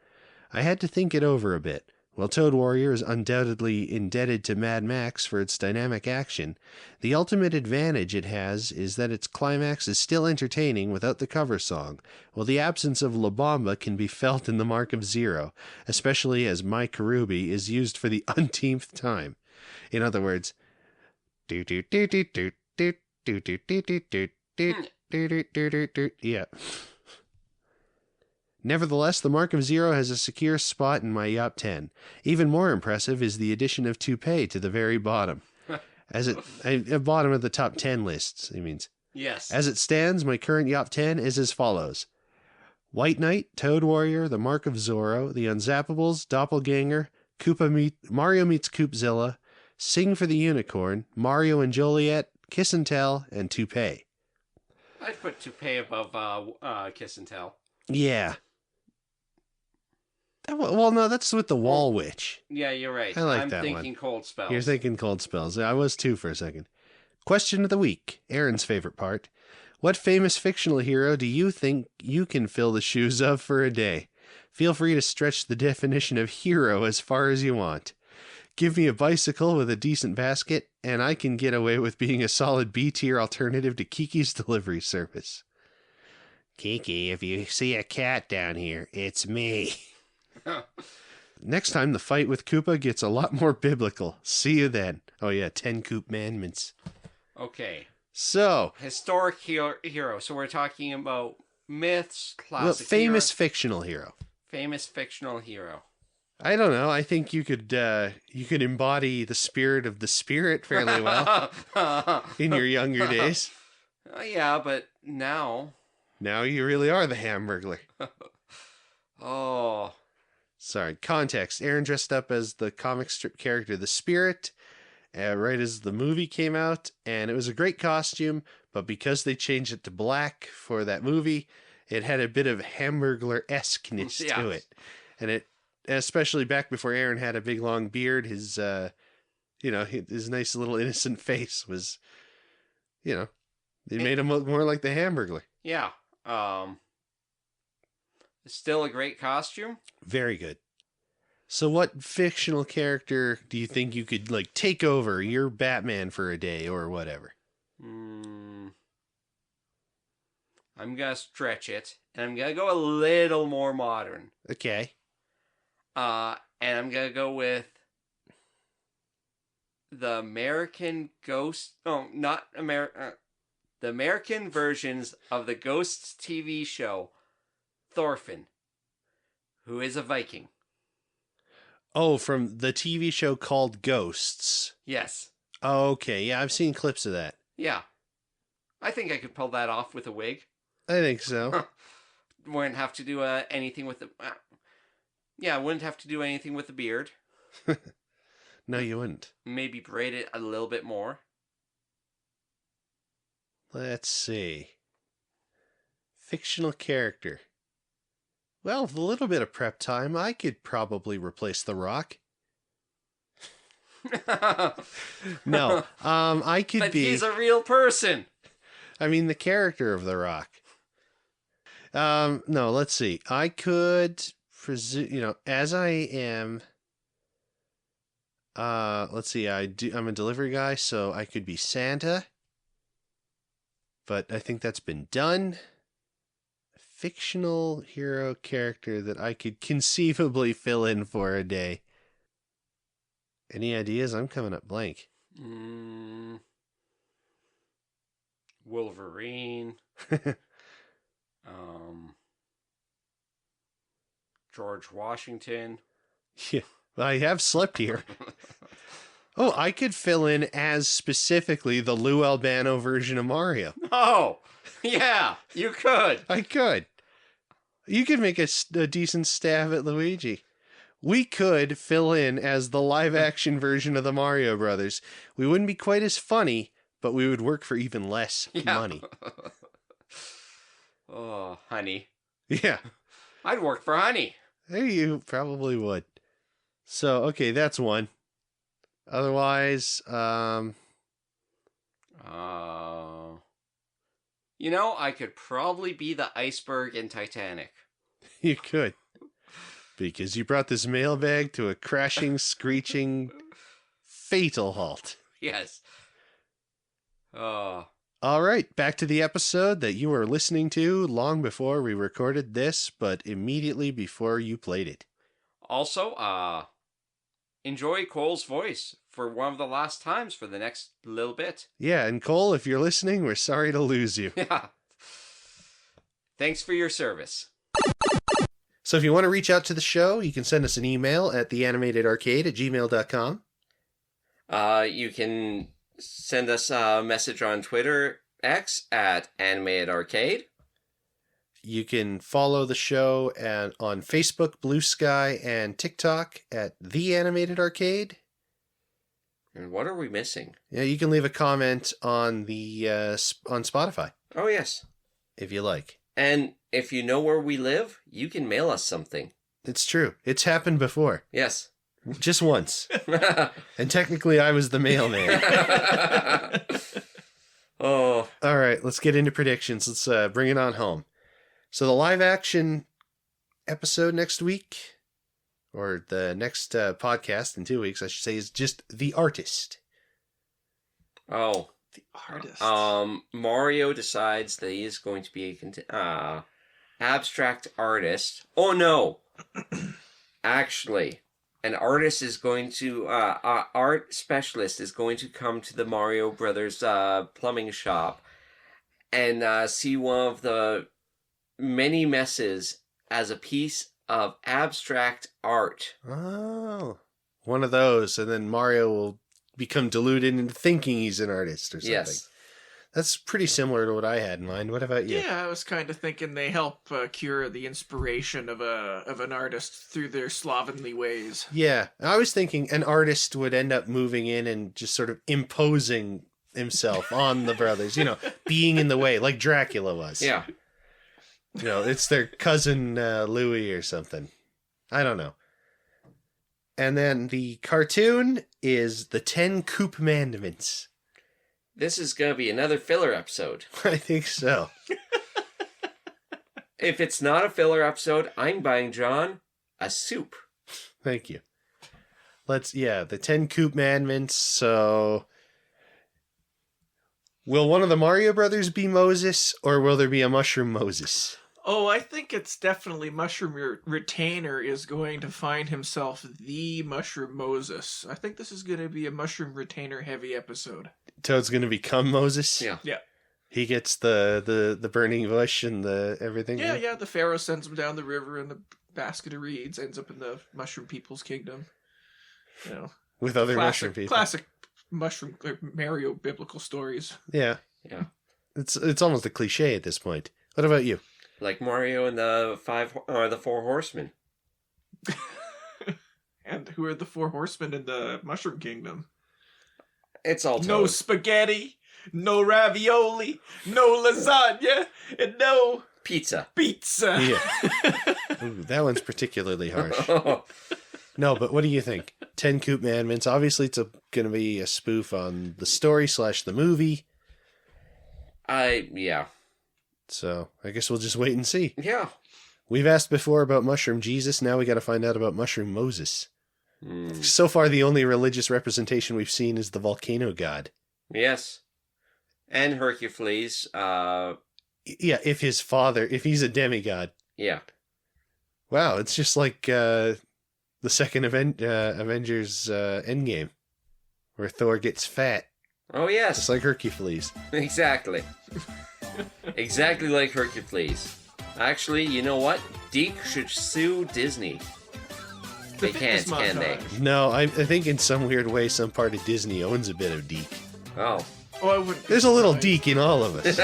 I had to think it over a bit. While Toad Warrior is undoubtedly indebted to Mad Max for its dynamic action, the ultimate advantage it has is that its climax is still entertaining without the cover song, while the absence of La Bamba can be felt in the Mark of Zero, especially as My Karubi is used for the umpteenth time. In other words, yeah. Nevertheless, the Mark of Zero has a secure spot in my Yop 10. Even more impressive is the addition of Toupee to the very bottom. Bottom of the top 10 lists, he means. Yes. As it stands, my current Yop 10 is as follows. White Knight, Toad Warrior, The Mark of Zorro, The Unzappables, Doppelganger, Mario Meets Koopzilla, Sing for the Unicorn, Mario and Joliet, Kiss and Tell, and Toupee. I'd put Toupee above Kiss and Tell. Yeah. Well, no, that's with the Wall Witch. Yeah, you're right. I like I'm that thinking one. cold spells. You're thinking cold spells. I was too for a second. Question of the week. Aaron's favorite part. What famous fictional hero do you think you can fill the shoes of for a day? Feel free to stretch the definition of hero as far as you want. Give me a bicycle with a decent basket, and I can get away with being a solid B-tier alternative to Kiki's delivery service. Kiki, if you see a cat down here, it's me. Next time, the fight with Koopa gets a lot more biblical. See you then. Oh yeah, 10 Coopmandments. Okay. So, Historic hero. So we're talking about myths, classic famous hero. fictional hero. Famous fictional hero. I don't know. I think you could embody the spirit of the spirit fairly well in your younger days. Yeah, but now... Now you really are the Hamburglar. Oh. Sorry. Context. Aaron dressed up as the comic strip character, the Spirit, right as the movie came out, and it was a great costume, but because they changed it to black for that movie, it had a bit of Hamburglar-esqueness to it. And it, especially back before Aaron had a big long beard, his nice little innocent face was, it made him look more like the Hamburglar. Yeah. Still a great costume. Very good. So what fictional character do you think you could, take over? You're Batman for a day or whatever. I'm going to stretch it, and I'm going to go a little more modern. Okay. And I'm going to go with the American Ghost... Oh, not American... the American versions of the Ghosts TV show, Thorfinn, who is a Viking. Oh, from the TV show called Ghosts. Yes. Oh, okay. Yeah, I've seen clips of that. Yeah. I think I could pull that off with a wig. I think so. Wouldn't have to do anything with the... yeah, wouldn't have to do anything with the beard. No, you wouldn't. Maybe braid it a little bit more. Let's see. Fictional character. Well, with a little bit of prep time, I could probably replace The Rock. No, I could but be... he's a real person. I mean, the character of The Rock. No, let's see. I could presume, as I am... let's see, I'm a delivery guy, so I could be Santa. But I think that's been done. A fictional hero character that I could conceivably fill in for a day. Any ideas? I'm coming up blank. Wolverine. George Washington. Yeah, well, I have slept here. Oh, I could fill in as specifically the Lou Albano version of Mario. Oh, yeah, you could. I could. You could make a decent stab at Luigi. We could fill in as the live-action version of the Mario Brothers. We wouldn't be quite as funny, but we would work for even less money. Oh, honey. Yeah. I'd work for honey. You probably would. So, okay, that's one. Otherwise, I could probably be the iceberg in Titanic. You could. Because you brought this mailbag to a crashing, screeching, fatal halt. Yes. All right, back to the episode that you were listening to long before we recorded this, but immediately before you played it. Also, enjoy Cole's voice for one of the last times for the next little bit. Yeah, and Cole, if you're listening, we're sorry to lose you. Yeah. Thanks for your service. So if you want to reach out to the show, you can send us an email at theanimatedarcade@gmail.com. You can send us a message on Twitter, X, at @animatedarcade. You can follow the show on Facebook, Blue Sky, and TikTok at The Animated Arcade. And what are we missing? Yeah, you can leave a comment on the on Spotify. Oh, yes. If you like. And if you know where we live, you can mail us something. It's true. It's happened before. Yes. Just once. And technically I was the mailman. Oh. All right, let's get into predictions. Let's bring it on home. So the live action episode next week, or the next podcast in 2 weeks, I should say, is just The Artist. Oh. The artist. Mario decides that he is going to be a abstract artist. Oh no! Actually, an artist is going to art specialist is going to come to the Mario Brothers plumbing shop and see one of the many messes as a piece of abstract art. Oh, one of those, and then Mario will become deluded into thinking he's an artist or something. Yes. That's pretty similar to what I had in mind. What about you? Yeah, I was kind of thinking they help cure the inspiration of an artist through their slovenly ways. Yeah, I was thinking an artist would end up moving in and just sort of imposing himself on the brothers, being in the way, like Dracula was. Yeah. It's their cousin Louis or something. I don't know. And then the cartoon is the 10 Commandments. This is going to be another filler episode. I think so. If it's not a filler episode, I'm buying John a soup. Thank you. The 10 Commandments. So, will one of the Mario brothers be Moses, or will there be a Mushroom Moses? Oh, I think it's definitely Mushroom Retainer is going to find himself the Mushroom Moses. I think this is going to be a Mushroom Retainer heavy episode. Toad's going to become Moses? Yeah. Yeah. He gets the burning bush and the everything? Yeah, the Pharaoh sends him down the river in the basket of reeds, ends up in the Mushroom People's Kingdom. With other mushroom people. Classic Mushroom Mario biblical stories. Yeah. Yeah. It's almost a cliche at this point. What about you? Like Mario and the Four Horsemen. And who are the Four Horsemen in the Mushroom Kingdom? It's all Toad. No spaghetti, no ravioli, no lasagna, and no pizza. Yeah. Ooh, that one's particularly harsh. No, but what do you think? 10 Commandments. Obviously, it's going to be a spoof on the story / the movie. Yeah. So, I guess we'll just wait and see. Yeah. We've asked before about Mushroom Jesus. Now we got to find out about Mushroom Moses. So far, the only religious representation we've seen is the volcano god. Yes. And Hercules. Yeah, if he's a demigod. Yeah. Wow, it's just like the second Avengers Endgame, where Thor gets fat. Oh, yes. Just like Hercules. Exactly. Exactly like Hercules. Actually, you know what? Deke should sue Disney. They can't, can they? No, I think in some weird way, some part of Disney owns a bit of Deke. Oh. I wouldn't. There's a little Deke in all of us.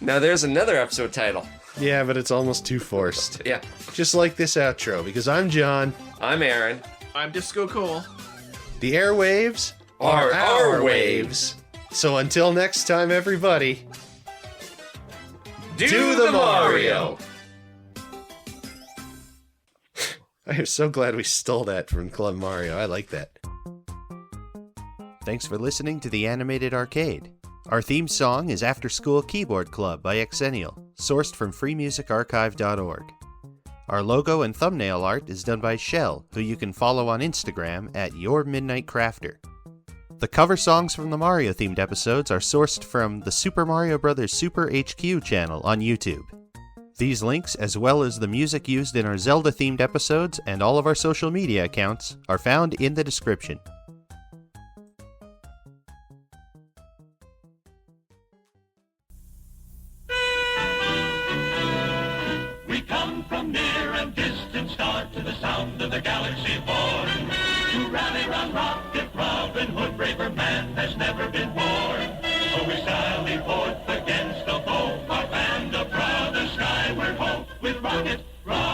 Now there's another episode title. Yeah, but it's almost too forced. Yeah. Just like this outro, because I'm John. I'm Aaron. I'm Disco Cole. The airwaves are our waves. So until next time, everybody, do the Mario! I am so glad we stole that from Club Mario. I like that. Thanks for listening to The Animated Arcade. Our theme song is After School Keyboard Club by Xennial, sourced from freemusicarchive.org. Our logo and thumbnail art is done by Shell, who you can follow on Instagram at YourMidnightCrafter. The cover songs from the Mario-themed episodes are sourced from the Super Mario Bros. Super HQ channel on YouTube. These links, as well as the music used in our Zelda-themed episodes and all of our social media accounts, are found in the description. We come from near and distant star to the sound of the galaxy born. To rally round Rocket Robin Hood, braver man has never been born. So we sally forth against the foe, our band of brothers skyward ho, with Rocket Robin.